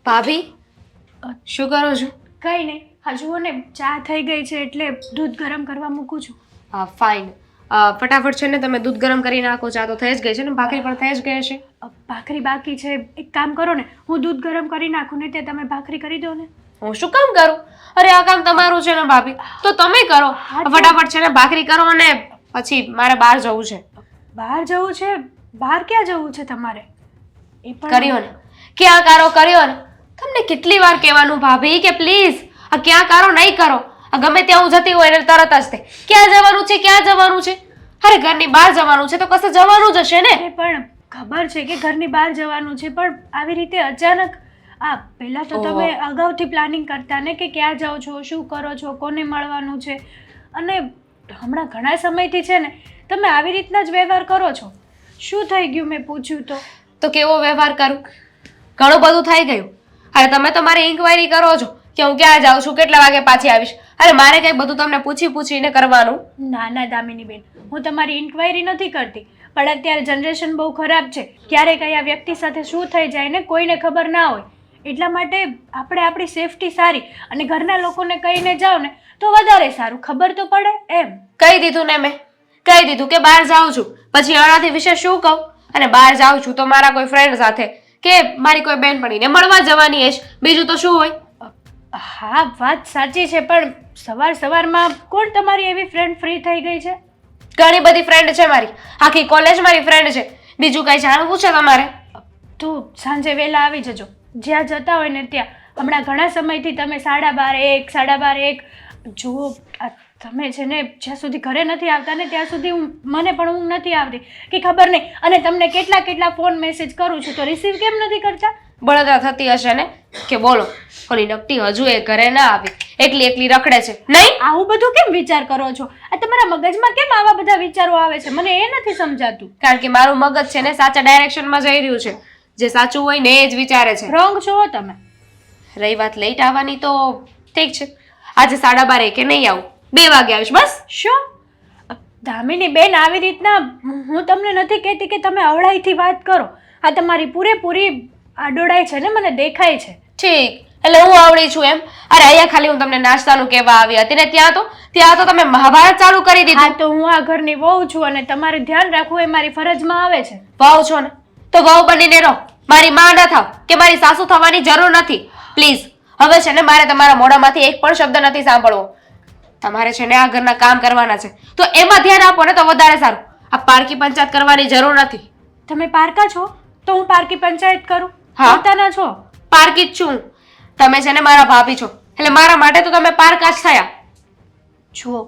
ભાભી શું કરો છો? કંઈ નહીં, હજુ ને ચા થઈ ગઈ છે એટલે દૂધ ગરમ કરવા મૂકું છું. ફાઇન. ફટાફટ છે ને તમે દૂધ ગરમ કરી નાખો. ચા તો થઈ જ ગઈ છે ને, ભાખરી પણ થઈ જ ગઈ હશે. ભાખરી બાકી છે. એક કામ કરો ને, હું દૂધ ગરમ કરી નાખું ને તે તમે ભાખરી કરી દો ને. હું શું કામ કરું? અરે આ કામ તમારું છે ને ભાભી, તો તમે કરો. ફટાફટ છે ને ભાખરી કરો અને પછી મારે બહાર જવું છે. બહાર જવું છે? બહાર ક્યાં જવું છે તમારે? એ પણ કર્યો ને ક્યાં કારો કર્યો ને. તમને કેટલી વાર કહેવાનું ભાભી કે પ્લીઝ આ ક્યાં કારો નહીં કરો. આ ગમે ત્યાં હું જતી હોય ને તરત જ તે ક્યાં જવાનું છે, ક્યાં જવાનું છે. અરે ઘરની બહાર જવાનું છે તો કશે જવાનું જ હશે ને. પણ ખબર છે કે ઘરની બહાર જવાનું છે, પણ આવી રીતે અચાનક પહેલા તો તમે અગાઉથી પ્લાનિંગ કરતા ને કે ક્યાં જાઓ છો, શું કરો છો, કોને મળવાનું છે. અને હમણાં ઘણા સમયથી છે ને તમે આવી રીતના જ વ્યવહાર કરો છો. શું થઈ ગયું મેં પૂછ્યું તો કેવો વ્યવહાર કરું? ઘણું બધું થઈ ગયું. અરે તમે તો મારી ઇન્ક્વાયરી કરો છો કે હું ક્યાં જાઉં છું, કેટલા વાગે પાછી આવીશ. અરે મારે કઈ બધું તમને પૂછીને કરવાનું? ના ના દામિની બેન, હું તમારી ઇન્ક્વાયરી નથી કરતી, પણ અત્યારે જનરેશન બહુ ખરાબ છે. ક્યારે કયા વ્યક્તિ સાથે શું થઈ જાય ને કોઈને ખબર ના હોય. એટલા માટે આપણે આપણી સેફટી સારી અને ઘરના લોકોને કહીને જાઓ ને તો વધારે સારું. ખબર તો પડે એમ. કહી દીધું ને મેં, કહી દીધું કે બહાર જાઉં છું. પછી આનાથી વિશે શું કહું? અને બહાર જાઉં છું તો મારા કોઈ ફ્રેન્ડ સાથે કે મારી કોઈ બહેનપણીને મળવા જવાની હશે, બીજું તો શું હોય? હા વાત સાચી છે, પણ સવારમાં કોણ તમારી એવી ફ્રેન્ડ ફ્રી થઈ ગઈ છે? ઘણી બધી ફ્રેન્ડ છે મારી, આખી કોલેજ મારી ફ્રેન્ડ છે. બીજું કઈ જાણવું છે તમારે? તો સાંજે વહેલા આવી જજો, જ્યાં જતા હોય ને ત્યાં. હમણાં ઘણા સમયથી તમે 12:30 1:30 જુઓ, તમે છે ને જ્યાં સુધી ઘરે નથી આવતા ને ત્યાં સુધી મને પણ ઊંઘ નથી આવતી કે ખબર નહીં. અને તમને કેટલા ફોન મેસેજ કરું છું તો રિસીવ કેમ નથી કરતા? બળતરા થતી હશે ને કે બોલો ઓલી નકટી હજુ એ ઘરે ના આવી, એકલી રખડે છે. નહીં, આવું બધું કેમ વિચાર કરો છો? આ તમારા મગજમાં કેમ આવા બધા વિચારો આવે છે? મને એ નથી સમજાતું. કારણ કે મારું મગજ છે ને સાચા ડાયરેક્શનમાં જઈ રહ્યું છે. જે સાચું હોય ને એ જ વિચારે છે. રોંગ છો તમે. રહી વાત લેટ આવવાની તો ઠીક છે, આજે 12:30 કે નહીં આવું, 2 વાગે આવીશ બસ. શું દામિની બેન, આવી રીતના હું તમને નથી કહેતી કે તમે અવળાઈથી વાત કરો. આ તમારી પૂરેપૂરી આડોડાઈ છે ને, મને દેખાય છે. ઠીક, એટલે હું આવડી છું એમ? અરે અહીંયા ખાલી હું તમને નાસ્તાનું કહેવા આવી હતી ને ત્યાં તો તમે મહાભારત ચાલુ કરી દીધું. હા તો હું આ ઘરની વહુ છું અને તમારે ધ્યાન રાખવું એ મારી ફરજમાં આવે છે. વહુ છો ને તો વહુ બનીને રહો, મારી માં ન થાવ કે મારી સાસુ થવાની જરૂર નથી. પ્લીઝ હવે છે ને મારે તમારા મોઢામાંથી એક પણ શબ્દ નથી સાંભળવો. તમારે છે ને આ ઘરના કામ કરવાના છે તો એમાં ધ્યાન આપો ને તો વધારે સારું. આ પારકી પંચાયત કરવાની જરૂર નથી. તમે પારકા છો તો હું પારકી પંચાયત કરું? હા, પોતાના છો? પારકી જ છું. તમે છે ને મારા ભાભી છો એટલે મારા માટે તો તમે પારકા જ થયા. જુઓ,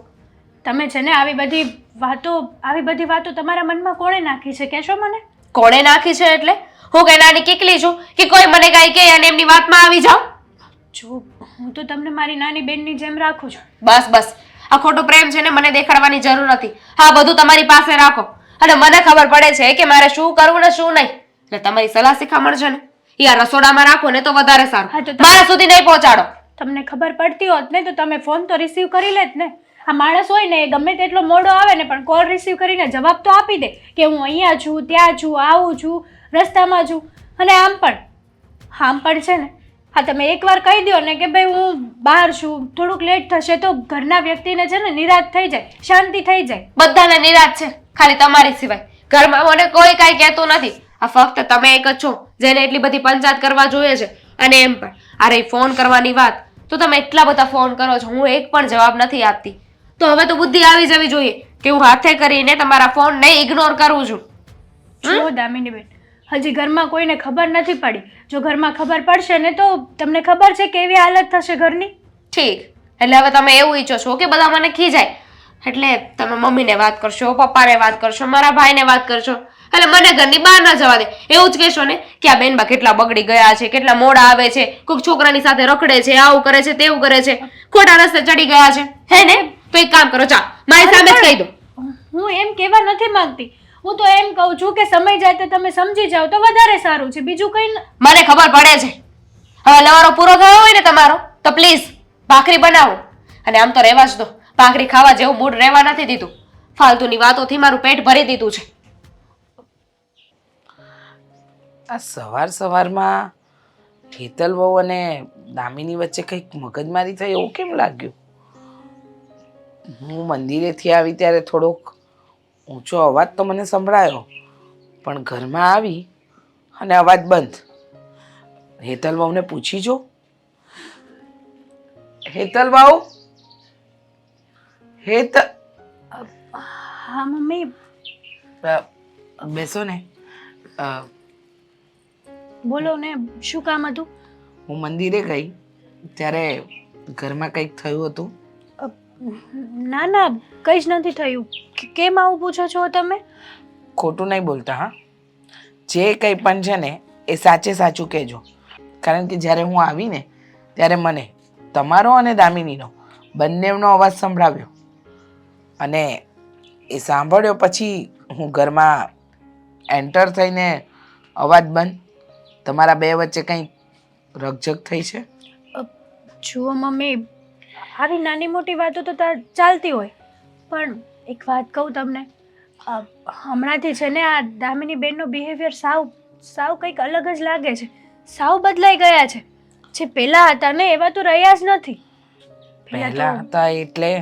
તમે છે ને આવી બધી વાતો તમારા મનમાં કોણે નાખી છે કહેશો મને? કોણે નાખી છે એટલે? હું કઈ નાની કીકલી છું કે કોઈ મને કઈ કહે અને એમની વાતમાં આવી જાઉં? જો હું તો તમને મારી નાની બેનની જેમ રાખું છું. બસ આ ખોટો પ્રેમ છે ને મને દેખાડવાની જરૂર નથી. હા, બધું તમારી પાસે રાખો અને મને ખબર પડે છે કે મારે શું કરવું ને શું નહીં. એટલે તમારી સલાહ શિખામણ છે ને યાર રસોડામાં રાખો ને તો વધારે સારું. મારા સુધી નહીં પહોંચાડો. તમને ખબર પડતી હોત ને તો તમે ફોન તો રિસીવ કરી લેત ને. આ માણસ હોય ને એ ગમે તેટલો મોડો આવે ને પણ કોલ રિસીવ કરીને જવાબ તો આપી દે કે હું અહીંયા છું, ત્યાં છું, આવું છું, રસ્તામાં છું. અને આમ પણ છે ને, હા તમે એકવાર કહી દો ને કે ભાઈ હું બહાર છું, થોડુંક લેટ થશે, તો ઘરના વ્યક્તિને છે ને નિરાશ થઈ જાય, શાંતિ થઈ જાય. બધાને નિરાશ છે, ખાલી તમારી સિવાય. ઘરમાં મને કોઈ કાંઈ કહેતું નથી. આ ફક્ત તમે એક જ છો જેને એટલી બધી પંચાયત કરવા જોઈએ છે. અને એમ પણ આ રહી ફોન કરવાની વાત, તો તમે એટલા બધા ફોન કરો છો, હું એક પણ જવાબ નથી આપતી. તો હવે તો બુદ્ધિ આવી જવી જોઈએ કે હું હાથે કરીને તમારા ફોન નહીં ઇગ્નોર કરું છું. જો દામિની બેન, હજી ઘરમાં કોઈને ખબર નથી પડી. જો ઘરમાં ખબર પડશે ને તો તમને ખબર છે કેવી હાલત થશે ઘરની. ઠીક, એટલે હવે તમે એવું ઈચ્છો છો કે બધા મને ખીજાય એટલે તમે મમ્મીને વાત કરશો, પપ્પાને વાત કરશો, મારા ભાઈને વાત કરશો, એટલે મને ઘરની બહાર ના જવા દે એવું જ કહેશો ને કે આ બેનબા કેટલા બગડી ગયા છે, કેટલા મોડા આવે છે, કોઈક છોકરાની સાથે રખડે છે, આવું કરે છે, તેવું કરે છે, ખોટા રસ્તે ચડી ગયા છે. હે ને? તો એક કામ કરો, ચા મારી સામે જ કહી દો. હું એમ કહેવા નથી માંગતી, હું તો એમ કહું છું કે સમય જાય તો તમે સમજી જાઓ તો વધારે સારું છે, બીજું કંઈ. મને ખબર પડે છે. હવે લવારો પૂરો થયો હોય ને તમારો તો પ્લીઝ ભાખરી બનાવો અને આમ તો રહેવા જ દો. ભાખરી ખાવા જેવું મૂડ રહેવા નથી દીધું. ફાલતુની વાતોથી મારું પેટ ભરી દીધું છે. આ સવારમાં હેતલ બહુ અને દામિની વચ્ચે કંઈક મગજમારી થઈ એવું કેમ લાગ્યું? હું મંદિરેથી આવી ત્યારે થોડોક ઊંચો અવાજ તો મને સંભળાયો, પણ ઘરમાં આવી અને અવાજ બંધ. હેતલ બહુને પૂછી જો. હેતલ બહુ, હા મમ્મી. બેસો ને. બોલો ને, શું કામ હતું? હું મંદિરે ગઈ ત્યારે ઘરમાં કંઈક થયું હતું. ના ના, કંઈ જ નથી થયું. કેમ આવું પૂછો છો તમે? ખોટું નહીં બોલતા હા. જે કંઈ પણ છે ને એ સાચે સાચું કહેજો, કારણ કે જ્યારે હું આવીને ત્યારે મને તમારો અને દામિનીનો બંનેનો અવાજ સંભળાવ્યો, અને એ સાંભળ્યો પછી હું ઘરમાં એન્ટર થઈને અવાજ બંધ. તમારા બે વચ્ચે કંઈ રકઝક થઈ છે? જુઓ મમ્મી, આવી નાની મોટી વાતો તો ચાલતી હોય, પણ એક વાત કહું તમને, હમણાંથી છે ને આ દામિની બેનનો બિહેવિયર સાવ કંઈક અલગ જ લાગે છે. સાવ બદલાઈ ગયા છે. જે પહેલા હતા ને એવા તો રહ્યા જ નથી. પહેલા હતા એટલે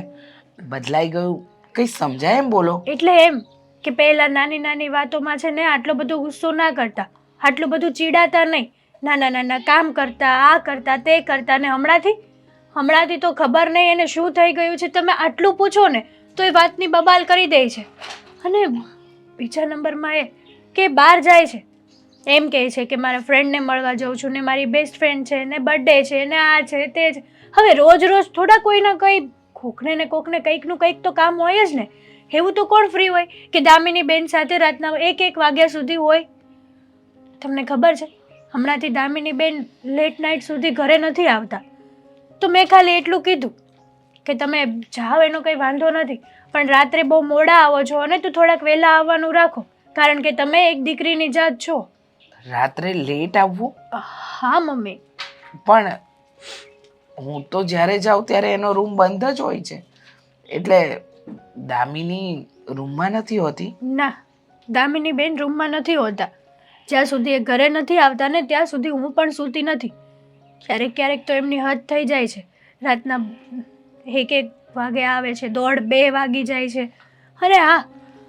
બદલાઈ ગયું, કંઈ સમજાય એમ બોલો. એટલે એમ કે પહેલા નાની નાની વાતોમાં છે ને આટલો બધો ગુસ્સો ના કરતા, આટલું બધું ચીડાતા નહીં, નાના નાના કામ કરતા, આ કરતા તે કરતા. ને હમણાંથી તો ખબર નહીં એને શું થઈ ગયું છે. તમે આટલું પૂછો ને તો એ વાતની બબાલ કરી દે છે. અને બીજા નંબરમાં એ કે બહાર જાય છે, એમ કહે છે કે મારા ફ્રેન્ડને મળવા જાઉં છું, ને મારી બેસ્ટ ફ્રેન્ડ છે, ને બર્થડે છે, ને આ છે તે છે. હવે રોજ રોજ થોડા કોઈને કંઈ કોકને ને કોકને કંઈકનું કંઈક તો કામ હોય જ ને. એવું તો કોણ ફ્રી હોય કે દામિની બેન સાથે રાતના 1-1 વાગ્યા સુધી હોય? તમને ખબર છે હમણાંથી દામિની બેન લેટ નાઇટ સુધી ઘરે નથી આવતા. તો મેં ખાલી એટલું કીધું કે તમે જાઓ એનો કંઈ વાંધો નથી, પણ રાત્રે બહુ મોડા આવો છો અને તો થોડાક વહેલા આવવાનું રાખો, કારણ કે તમે એક દીકરીની જાત છો. રાત્રે લેટ આવવું? હા મમ્મી. પણ હું તો જ્યારે જાઉં ત્યારે એનો રૂમ બંધ જ હોય છે, એટલે દામિની રૂમમાં નથી હોતી? ના, દામિની બેન રૂમમાં નથી હોતા. જ્યાં સુધી એ ઘરે નથી આવતા ને ત્યાં સુધી હું પણ સૂતી નથી. ક્યારેક તો એમની હદ થઈ જાય છે. રાતના 1-1 વાગે આવે છે, 1:30-2 વાગી જાય છે. અરે હા,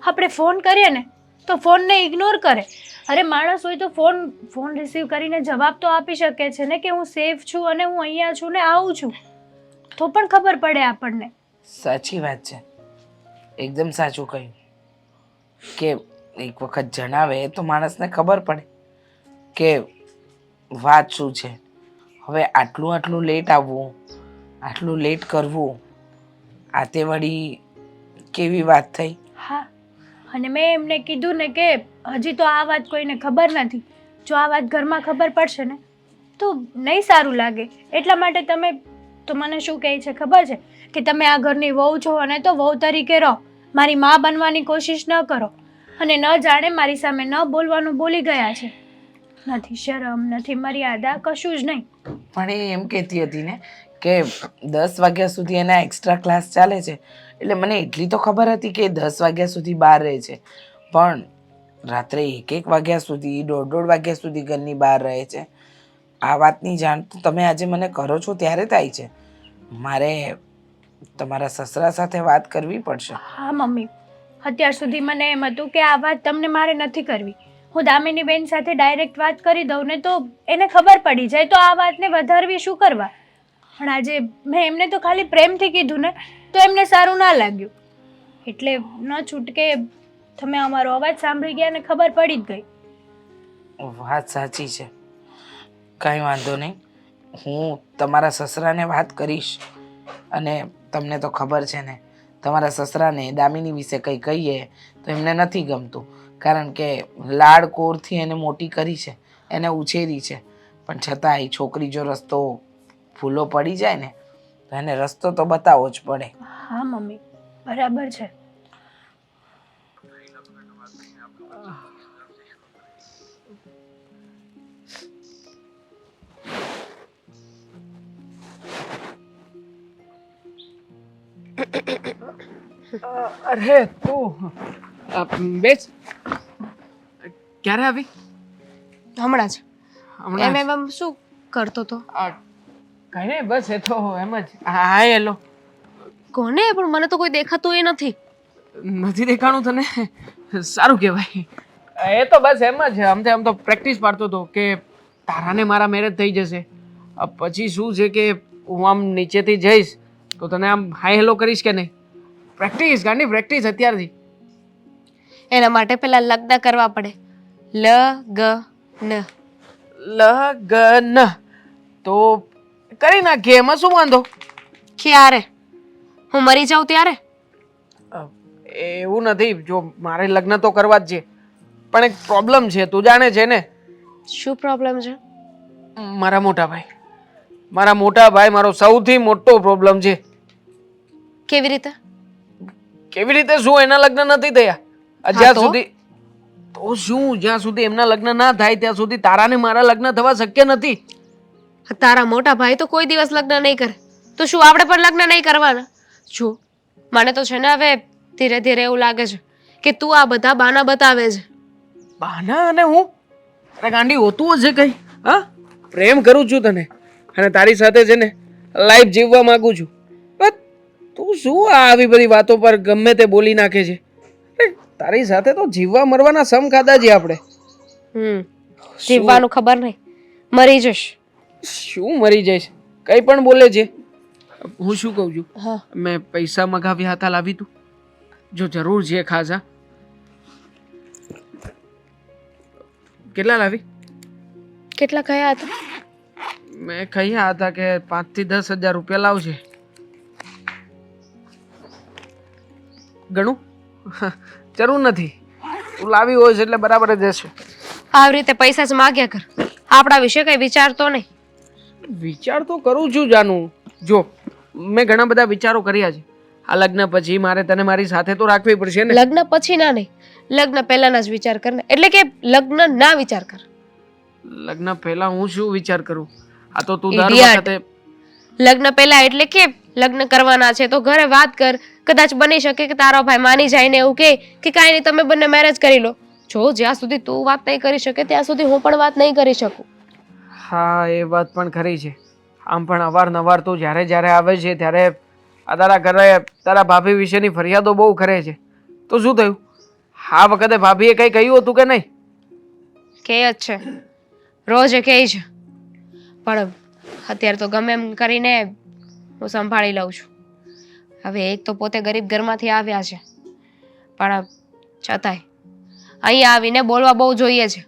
આપણે ફોન કરીએ ને તો ફોનને ઇગ્નોર કરે. અરે માણસ હોય તો ફોન રિસીવ કરીને જવાબ તો આપી શકે છે ને કે હું સેફ છું અને હું અહીંયા છું ને આવું છું, તો પણ ખબર પડે આપણને. સાચી વાત છે, એકદમ સાચું કહ્યું કે એક વખત જણાવે તો માણસને ખબર પડે કે વાત શું છે. હવે આટલું લેટ આવવું, આટલું લેટ કરવું, આ તે વળી કેવી વાત થઈ? હા, અને મેં એમને કીધું ને કે હજી તો આ વાત કોઈને ખબર નથી. જો આ વાત ઘરમાં ખબર પડશે ને તો નહીં સારું લાગે. એટલા માટે તમે તો મને શું કહે છે ખબર છે કે તમે આ ઘરની વહુ છો અને તો વહુ તરીકે રહો, મારી મા બનવાની કોશિશ ન કરો. અને ન જાણે મારી સામે ન બોલવાનું બોલી ગયા છે. નથી શરમ, નથી મર્યાદા, કશું જ નહીં. પણ એ એમ કહેતી હતી ને કે 10 વાગ્યા સુધી એના એક્સ્ટ્રા ક્લાસ ચાલે છે, એટલે મને એટલી તો ખબર હતી કે 10 વાગ્યા સુધી બહાર રહે છે, પણ રાત્રે 1-1 વાગ્યા સુધી, 1:30-1:30 વાગ્યા સુધી ઘરની બહાર રહે છે. આ વાતની જાણ તો તમે આજે મને કરો છો ત્યારે થાય છે. મારે તમારા સસરા સાથે વાત કરવી પડશે. હા મમ્મી, અત્યાર સુધી મને એમ હતું કે આ વાત તમને મારે નથી કરવી. હું દામિની બેન સાથે ડાયરેક્ટ વાત કરી દઉં ને તો એને ખબર પડી જાય, તો આ વાતને વધારવી શું કરવા. પણ આજે મેં એમને તો ખાલી પ્રેમથી કીધું ને તો એમને સારું ના લાગ્યું, એટલે ન છૂટકે તમે અમારો અવાજ સાંભળી ગયા ને ખબર પડી જ ગઈ. વાત સાચી છે, કાંઈ વાંધો નહીં. હું તમારા સસરાને વાત કરીશ, અને તમને તો ખબર છે ને તમારા સસરાને દામિની વિશે કંઈ કહીએ તો એમને નથી ગમતું, કારણ કે લાડકોરથી એને મોટી કરી છે, એને ઉછેરી છે, પણ છતાં એ છોકરી જો રસ્તો ભૂલો પડી જાય ને તો એને રસ્તો તો બતાવવો જ પડે. હા મમ્મી, બરાબર છે. અરે તું બેસ. ક્યારે આવી? હમણાં જ હમણાં જ? એમ શું કરતો તો આ કઈ નહીં, બસ એ તો એમ જ. હા હેલો. કોને? પણ મને તો કોઈ દેખાતું એ નથી. નથી દેખાણું તને? સારું કહેવાય. એ તો બસ એમ જ આમ તો પ્રેક્ટિસ પાડતો હતો કે તારાને મારા મેરેજ થઈ જશે. પછી શું છે કે હું આમ નીચેથી જઈશ તો તને આમ હાય હેલો કરીશ કે નહીં. પ્રેક્ટિસ ગાંડી, પ્રેક્ટિસ અત્યારથી. એના માટે પેલા લગ્ન કરવા પડે. લગ્ન. લગન તો કરી નાખીએ, એમાં શું વાંધો? ક્યારે? હું મરી જાઉં ત્યારે? એવું નથી, જો મારે લગ્ન તો કરવા જ છે, પણ એક પ્રોબ્લેમ છે, તું જાણે છે ને. શું પ્રોબ્લેમ છે? મારા મોટા ભાઈ મારો સૌથી મોટો પ્રોબ્લેમ છે. કેવી રીતે? કેવી રીતે શું? એના લગ્ન નથી થયા જ્યાં તો? સુધી. તો શું, જ્યાં સુધી એમના લગ્ન ના થાય ત્યાં સુધી તારા ને મારા લગ્ન થવા શક્ય નથી. તારા મોટા ભાઈ તો કોઈ દિવસ લગ્ન નહીં કરે, તો શું આપણે પણ લગ્ન નહીં કરવાના? જો મને તો છે ને હવે ધીરે ધીરે એવું લાગે છે કે તું આ બધા બાના બતાવે છે. બાના? અને હું? અરે ગાંડી, હોતું હશે કઈ? હા, પ્રેમ કરું છું તને અને તારી સાથે છે ને લાઈફ જીવવા માંગુ છું. બસ તું શું આ આવી બધી વાતો પર ગમે તે બોલી નાખે છે? અરે, તારી સાથે તો જીવવા મરવાના સમ ખાધા છે આપણે. જીવવાનું ખબર નહીં, મરી જશ. શું મરી જઈશ? કઈ પણ બોલે છે. હું શું કહું છું, હા, મેં પૈસા મગાવ્યા હતા, લાવી તું? જો જરૂર છે ખાસા. કેટલા લાવી? કેટલા કયા હતા? મેં કહ્યા હતા કે 5 થી 10,000 રૂપિયા લાવજે. ગણું? જરૂર નથી, તું લાવી હોય છે એટલે બરાબર જ હશે. આવી રીતે પૈસા જ માગ્યા કર, આપણા વિશે કઈ વિચારતો નહીં. વિચાર તો કરું છું જાનું. જો મેં ઘણા બધા વિચારો કર્યા છે. આ લગ્ન પછી મારે તને મારી સાથે તો રાખવી પડશે ને. લગ્ન પછી ના નહીં, લગ્ન પહેલાના જ વિચાર કર ને. એટલે કે લગ્ન ના વિચાર કર. લગ્ન પહેલા હું શું વિચાર કરું? આ તો તું દર Idiot. વખતે. લગ્ન પહેલા એટલે કે લગ્ન કરવાના છે તો ઘરે વાત કર. કદાચ બની શકે કે તારો ભાઈ માની જાય ને એવું કે કાંઈ નહીં, તમે બંને મેરેજ કરી લો. જો જ્યાં સુધી તું વાત નહીં કરી શકે ત્યાં સુધી હું પણ વાત નહીં કરી શકું. હા, એ વાત પણ ખરી છે. આમ પણ અવારનવાર તું જ્યારે જ્યારે આવે છે ત્યારે આ તારા ઘરે તારા ભાભી વિશેની ફરિયાદો બહુ કરે છે. તો શું થયું? આ વખતે ભાભીએ કંઈ કહ્યું હતું કે નહીં? કે જ છે, રોજ એ કહે છે, પણ અત્યારે તો ગમે એમ કરીને હું સંભાળી લઉં છું. હવે એક તો પોતે ગરીબ ઘરમાંથી આવ્યા છે, પણ છતાંય અહીંયા આવીને બોલવા બહુ જોઈએ છે.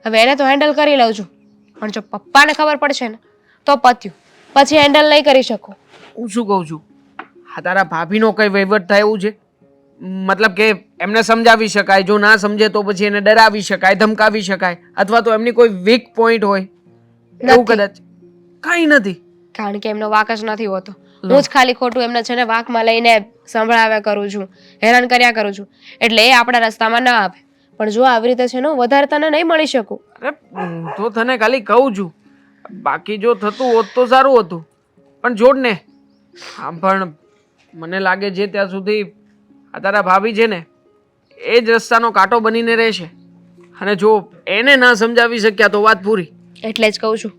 હવે એને તો હેન્ડલ કરી લઉં છું, પણ જો પપ્પાને ખબર પડશે ને તો પત્યું, પછી હેન્ડલ નહીં કરી શકું. હું શું કહું છું, આ તારા ભાભીનો કઈ વહીવટ થાય એવું છે? મતલબ કે એમને સમજાવી શકાય, જો ના સમજે તો પછી એને ડરાવી શકાય, ધમકાવી શકાય, અથવા તો એમની કોઈ વીક પોઈન્ટ હોય એવું નથી. કદાચ. કઈ નથી. કારણ કે એમનો વાક જ નથી હોતો. હું જ ખાલી ખોટું એમને છે ને વાકમાં લઈને સંભળાવ્યા કરું છું, હેરાન કર્યા કરું છું, એટલે એ આપણા રસ્તામાં ના આવે. પણ જો આવી રીતે છે ને હું વધારે તને નહીં મળી શકું. અરે તો તને ખાલી કહું છું, બાકી જો થતું હોત તો સારું હતું, પણ જોડ ને. આમ પણ મને લાગે છે ત્યાં સુધી આ તારા ભાભી છે ને એ જ રસ્તાનો કાંટો બનીને રહેશે, અને જો એને ના સમજાવી શક્યા તો વાત પૂરી. એટલે જ કહું છું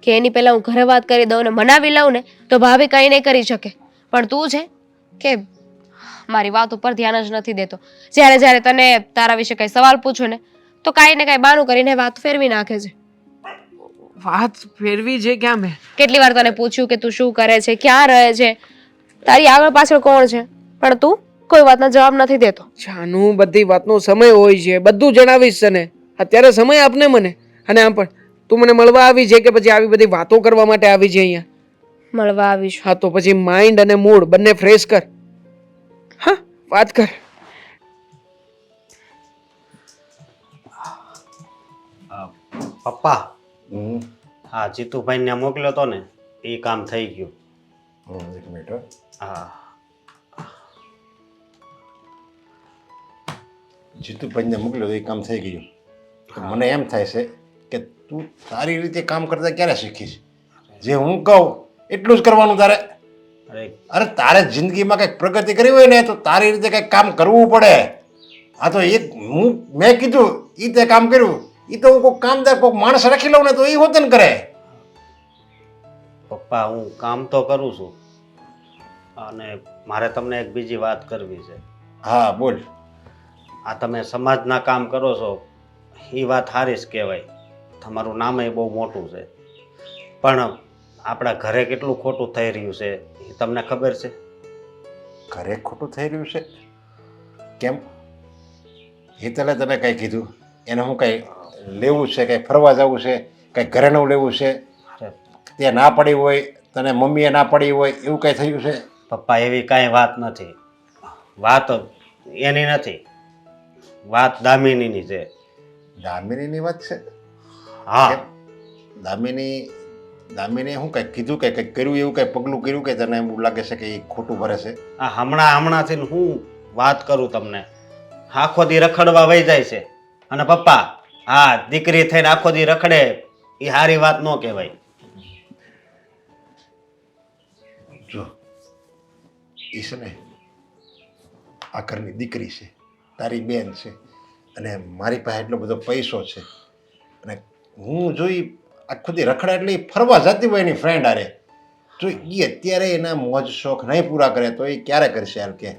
કે એની પહેલા હું ઘરે વાત કરી દઉં ને મનાવી લઉં ને તો ભાભી કંઈ નહીં કરી શકે. પણ તું છે કે મારી વાત ઉપર ધ્યાન જ નથી દેતો. જ્યારે જ્યારે તને તારા વિશે કંઈ સવાલ પૂછું ને તો કાંઈ ને કાંઈ બાનું કરીને વાત ફેરવી નાખે છે. વાત ફેરવી છે ક્યાં મેં? કેટલી વાર તને પૂછ્યું કે તું શું કરે છે, ક્યાં રહે છે, તારી આગળ પાછળ કોણ છે, પણ તું કોઈ વાતનો જવાબ નથી દેતો. જાનું, બધી વાતનો સમય હોય છે, બધું જણાવીશ તને. અત્યારે સમય આપને મને. અને આમ પણ તું મને મળવા આવી છે કે પછી આવી બધી વાતો કરવા માટે આવી છે અહીંયા? મળવા આવીશું. હા, તો પછી માઇન્ડ અને મૂડ બંને ફ્રેશ કર. હા, વાત કર. પપ્પા, હા જીતુભાઈને મોકલ્યો હતો ને એ કામ થઈ ગયું. એક મિનિટ હો. હા જીતુભાઈને મોકલ્યો તો એ કામ થઈ ગયું. મને એમ થાય છે કે તું તારી રીતે કામ કરતા ક્યારે શીખીશ? જે હું કહું એટલું જ કરવાનું તારે. અરે તારે જિંદગીમાં કંઈક પ્રગતિ કરવી હોય ને તો તારી રીતે કંઈક કામ કરવું પડે. આ તો મેં કીધું એ તે કામ કર્યું, એ તો હું કોઈક કામદાર કોઈક માણસ રાખી લઉં ને તો એ હોતન કરે. પપ્પા હું કામ તો કરું છું અને મારે તમને એક બીજી વાત કરવી છે. હા બોલ. આ તમે સમાજના કામ કરો છો એ વાત સારી જ કહેવાય, તમારું નામે બહુ મોટું છે, પણ આપણા ઘરે કેટલું ખોટું થઈ રહ્યું છે એ તમને ખબર છે? ઘરે ખોટું થઈ રહ્યું છે? કેમ? હેતલે તને કંઈ કીધું? એને હું કંઈ લેવું છે, કંઈ ફરવા જવું છે, કંઈ ઘરે નવું લેવું છે? અરે તે ના પડી હોય, તને મમ્મીએ ના પડી હોય, એવું કંઈ થયું છે? પપ્પા એવી કાંઈ વાત નથી, વાત એની નથી, વાત દામિનીની છે. દામિનીની વાત છે? હા કેમ? દામિની શું કંઈક કીધું કે કંઈક કર્યું, એવું કંઈ પગલું કર્યું કે તને એવું લાગે છે કે એ ખોટું ભરે છે? આ હમણાંથી હું વાત કરું તમને, આખો દી રખડવા વહી જાય છે. અને પપ્પા હા, દીકરી થઈને આખો દી રખડે એ સારી વાત ન કહેવાય. જો એ છે ને આ ઘરની દીકરી છે, તારી બેન છે, અને મારી પાસે એટલો બધો પૈસો છે, અને હું જોઈ આખો દી રખડા એટલે ઈ ફરવા જતી હોય એની ફ્રેન્ડ હારે, જો એ અત્યારે એના મોજ શોખ નહીં પૂરા કરે તો એ ક્યારે કરશે? હાલ કે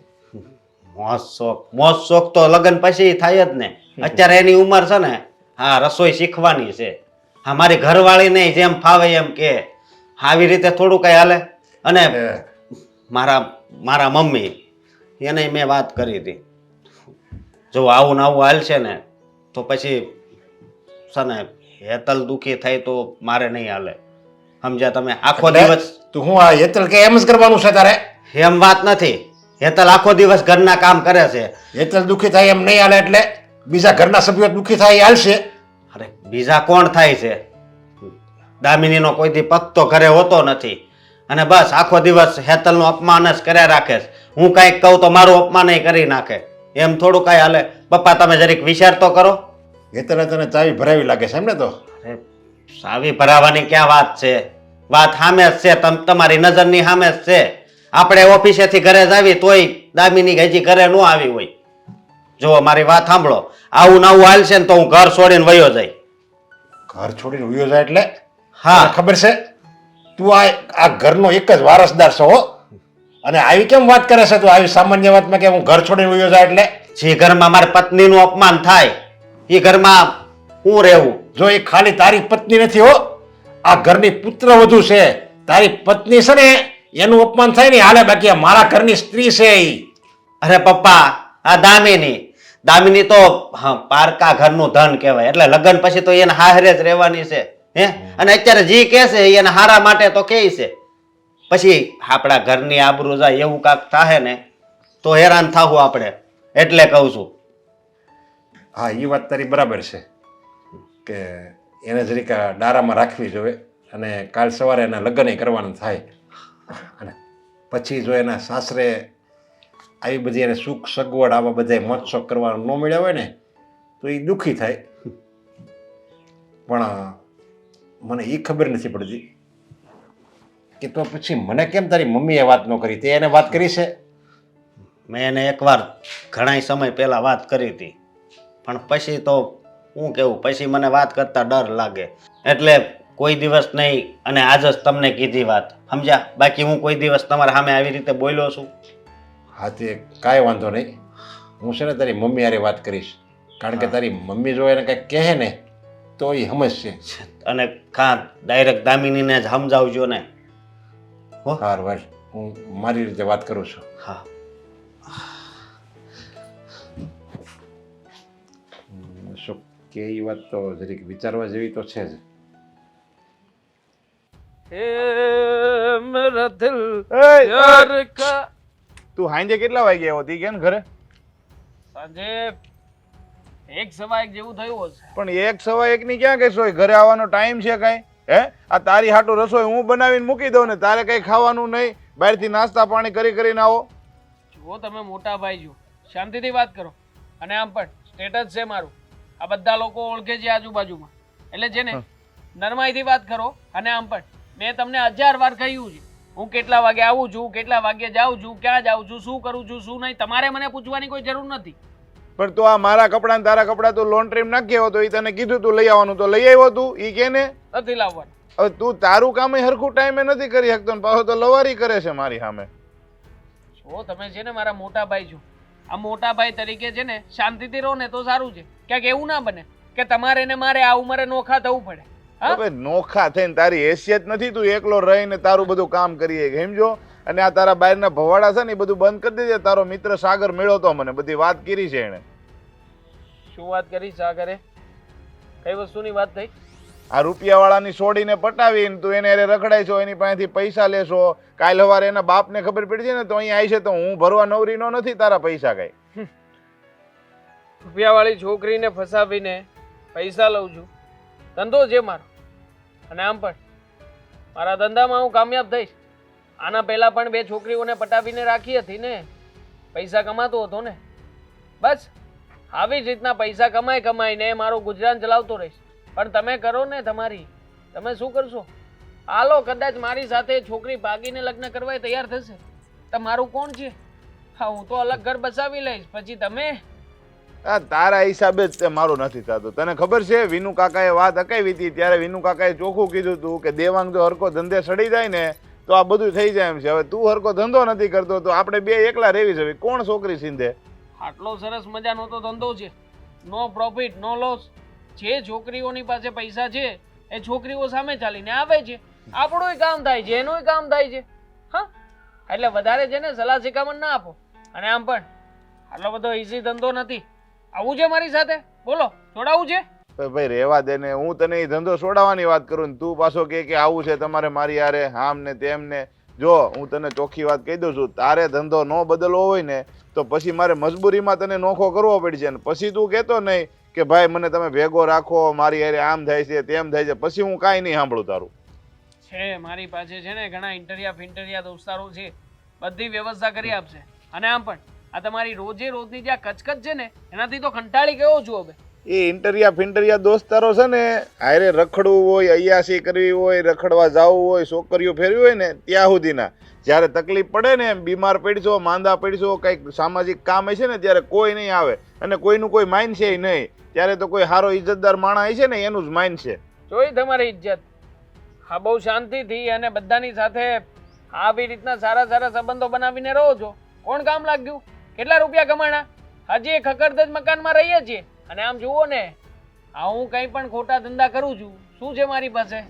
મોજ શોખ તો લગ્ન પછી થાય જ ને. અત્યારે એની ઉંમર છે ને, હા રસોઈ શીખવાની છે. હા મારી ઘરવાળી નહીં, જેમ ફાવે એમ કે આવી રીતે થોડું કઈ હાલે. અને મારા મમ્મી એને મેં વાત કરી હતી, જો આવું ને આવું હાલશે ને તો પછી છે ને હેતલ દુખી થાય તો મારે નહીં હાલે, સમજ્યા તમે? આખો દિવસ તું હું આ હેતલ કે એમ જ કરવાનું છે તારે? એમ વાત નથી, હેતલ આખો દિવસ ઘરના કામ કરે છે. હેતલ દુખી થાય એમ નહીં હાલે એટલે બીજા ઘરના સભ્યો દુખી થાય એ હાલશે? અરે બીજા કોણ થાય છે? દામિનીનો કોઈ દી પગ તો ઘરે હોતો નથી, અને બસ આખો દિવસ હેતલનું અપમાન જ કર્યા રાખે છે. હું કાંઈક કહું તો મારું અપમાન કરી નાખે, એમ થોડું કાંઈ હાલે? પપ્પા તમે જરીક વિચાર તો કરો. હેતલે તને ચાવી ભરાવી લાગે છે એમ ને? તો અરે સાવી ભરાવાની ક્યાં વાત છે? વાત સામે જ છે, તમારી નજરની સામે જ છે. આપણે ઓફિસેથી ઘરે જ આવી તોય દામિની હજી ઘરે ન આવી હોય. જો મારી વાત સાંભળો, આવું નવું હાલશે ને તો હું ઘર છોડીને વયો જાય. ઘર છોડીને ઉયો જાય એટલે? હા તને ખબર છે તું આ ઘરનો એક જ વારસદાર છો હો, અને આવી કેમ વાત કરે છે તું? આવી સામાન્ય વાતમાં કે હું ઘર છોડીને ઉયો જાય એટલે? જે ઘરમાં મારી પત્નીનું અપમાન થાય એ ઘરમાં હું રહેવું? જો એ ખાલી તારી પત્ની નથી હો, આ ઘરની પુત્રવધુ છે. તારી પત્ની છે ને એનું અપમાન થાય ને હાલે, બાકી આ મારા ઘરની સ્ત્રી છે ઈ. અરે પપ્પા આ દામિની તો પારકા ઘરનું ધન કહેવાય, એટલે લગ્ન પછી તો એને હારે જ રહેવાની છે. હે અને અત્યારે જે કહે છે એને હારા માટે તો કહે છે, પછી આપણા ઘરની આબરૂ જાય એવું કાંક થાય ને તો હેરાન થાવું આપણે, એટલે કહું છું. હા એ વાત તારી બરાબર છે કે એને જરીક ડારામાં રાખવી જોઈએ, અને કાલ સવારે એના લગ્ન કરવાનું થાય, અને પછી જો એના સાસરે આવી બધી એને સુખ સગવડ આવા બધા મોજશોખ કરવાનું ન મળ્યા હોય ને તો એ દુઃખી થાય. પણ મને એ ખબર નથી પડતી કે તો પછી મને કેમ તારી મમ્મીએ વાત ન કરી? તે એને વાત કરી છે? મેં એને એકવાર ઘણા સમય પહેલા વાત કરી હતી, પણ પછી તો હું કેવું, પછી મને વાત કરતા ડર લાગે, એટલે કોઈ દિવસ નહીં. અને આજ જ તમને કીધી વાત, સમજ્યા? બાકી હું કોઈ દિવસ તમારા સામે આવી રીતે બોલ્યો છું? હા તે કાંઈ વાંધો નહીં, હું છે ને તારી મમ્મી હારે વાત કરીશ, કારણ કે તારી મમ્મી જો એને કંઈક કહે ને તો એ સમજશે. અને ડાયરેક્ટ દામિનીને જ સમજાવજો ને. સારું ભાઈ, હું મારી રીતે વાત કરું છું. હા શું કે એ વાત તો જરીક વિચારવા જેવી તો છે જ. હે મેરા દિલ એય, પ્યાર કા. તું હાંજે કેટલા વાગે આવ્યો હતી કેમ ઘરે? સાંજે 1:15 જેવું થયું હશે. પણ 1:15 ની ક્યાં કહેશો? ઘરે આવવાનો ટાઈમ છે કાંઈ? હે આ તારી હાટુ રસોઈ હું બનાવીને મૂકી દઉં ને તારે કંઈ ખાવાનું નહીં, બહારથી નાસ્તા પાણી કરીને આવો. જુઓ તમે મોટા ભાઈ છો, શાંતિથી વાત કરો. અને આમ પણ સ્ટેટસ છે મારું, આ બધા લોકો ઓળખે છે આજુબાજુમાં, એટલે છે ને નરમાઈથી વાત કરો. અને આમ પણ મેં તમને 1000 વાર કહ્યું છે હું કેટલા વાગે આવું છું, કેટલા વાગે જાઉં છું, ક્યાં જાઉં છું, શું કરું છું, શું નહીં. તમારે મને પૂછવાની કોઈ જરૂર નથી. પણ તું આ મારા કપડાં ને તારા કપડાં તું લોન્ડ્રીમાં નાખી આવ્યો તો એ તને કીધું તું લઈ આવવાનું તો લઈ આવ્યો તું? એ કે ને નથી લાવવાનું. હવે તું તારું કામ હરખું ટાઈમે નથી કરી શકતો ને પાછો તો લવારી કરે છે મારી સામે. જો તમે છે ને મારા મોટા ભાઈ છો, આ મોટા ભાઈ તરીકે છે ને શાંતિથી રહો ને તો સારું છે. ક્યાંક એવું ના બને કે તમારે ને મારે આ ઉંમરે નોખા થવું પડે. હા હવે નોખા થઈને તારી હેસિયત નથી, તું એકલો રહીને તારું બધું કામ કરીએ સમજો. અને આ તારા બહારના ભવાડા છે ને એ બધું બંધ કરી દેજે. તારો મિત્ર સાગર મળ્યો તો મને બધી વાત કરી છે એને. શું વાત કરી સાગરે? કઈ વસ્તુની વાત થઈ? આ રૂપિયાવાળાની છોડીને પટાવીને તું એને અરે રખડાય છો, એની પાસેથી પૈસા લેશો. કાલ સવારે એના બાપને ખબર પડી છે ને તો અહીંયા આવી છે તો હું ભરવા નવરીનો નથી તારા પૈસા કઈ. રૂપિયાવાળી છોકરીને ફસાવીને પૈસા લઉં છું, ધંધો છે મારો. અને આમ પણ મારા ધંધામાં હું કામયાબ થઈશ. આના પહેલા પણ 2 છોકરીઓને પટાવીને રાખી હતી ને, પૈસા કમાતો હતો ને. બસ આવી જ રીતના પૈસા કમાઈને મારું ગુજરાન ચલાવતો રહીશ. પણ તમે કરો ને તમારી, તમે શું કરશો? હાલો કદાચ મારી સાથે છોકરી ભાગીને લગ્ન કરવા તૈયાર થશે, તમારું કોણ છે? હા, હું તો અલગ ઘર બસાવી લઈશ. પછી તમે આ તારા હિસાબે જ તે મારું નથી થતું. તને ખબર છે વિનુ કાકાએ વાત અકાવી હતી ત્યારે વિનુ કાકાએ ચોખ્ખું કીધું હતું કે દેવાંગ જો હરકો ધંધે સડી જાય ને તો આ બધું થઈ જાય એમ છે. હવે તું હરકો ધંધો નથી કરતો તો આપણે 2 એકલા રહેવી છે. કોણ છોકરી સીંધે? આટલો સરસ મજાનો તો ધંધો છે, નો પ્રોફિટ નો લોસ. જે છોકરીઓની પાસે પૈસા છે એ છોકરીઓ સામે ચાલીને આવે છે, આપણું કામ થાય છે, એનું કામ થાય છે. હા, એટલે વધારે છે ને સલાહ શિખામણ ના આપો. અને આમ પણ આટલો બધો ઈઝી ધંધો નથી. આવું છે મારી સાથે? બોલો, છોડાવું છે? ભાઈ રહેવા દે ને. હું તને એ ધંધો છોડાવવાની વાત કરું ને તું પાછો કે આવું છે તમારે મારી હારે આમ ને તેમ ને. જો હું તને ચોખ્ખી વાત કહી દઉં છું, તારે ધંધો ન બદલવો હોય ને તો પછી મારે મજબૂરીમાં તને નોખો કરવો પડશે. ને પછી તું કહેતો નહીં કે ભાઈ મને તમે ભેગો રાખો, મારી હારે આમ થાય છે તેમ થાય છે, પછી હું કાંઈ નહીં સાંભળું તારું. છે મારી પાસે છે ને ઘણા ઇન્ટરિયા ફિન્ટરિયા દોસ્તારો છે, બધી વ્યવસ્થા કરી આપશે. અને આમ પણ આ તમારી રોજે રોજની જે આ કચકચ છે ને એનાથી તો કંટાળી ગયો છું હવે. એ ઇન્ટરિયા ફિન્ટરિયા દોસ્તારો છે ને હારે રખડવું હોય, અયાસી કરવી હોય, રખડવા જવું હોય, છોકરીઓ ફેરવી હોય ને ત્યાં સુધીના. જ્યારે તકલીફ પડે ને બીમાર પડશો, માંદા પડશો, કંઈક સામાજિક કામ હશે ને ત્યારે કોઈ નહીં આવે અને કોઈનું કોઈ માઇન્ડ છે નહીં. ત્યારે તો કોઈ સારો ઇજ્જતદાર માણસ છે ને એનું જ માઇન્ડ છે. જોઈ તમારી ઇજ્જત. હા, બહુ શાંતિથી અને બધાની સાથે આવી રીતના સારા સારા સંબંધો બનાવીને રહો છો. કોણ કામ લાગ્યું? કેટલા રૂપિયા કમાણા? હજી એક ખકડધજ મકાનમાં રહીએ છીએ. અને આમ જુઓ ને, આ હું કંઈ પણ ખોટા ધંધા કરું છું. શું છે મારી પાસે?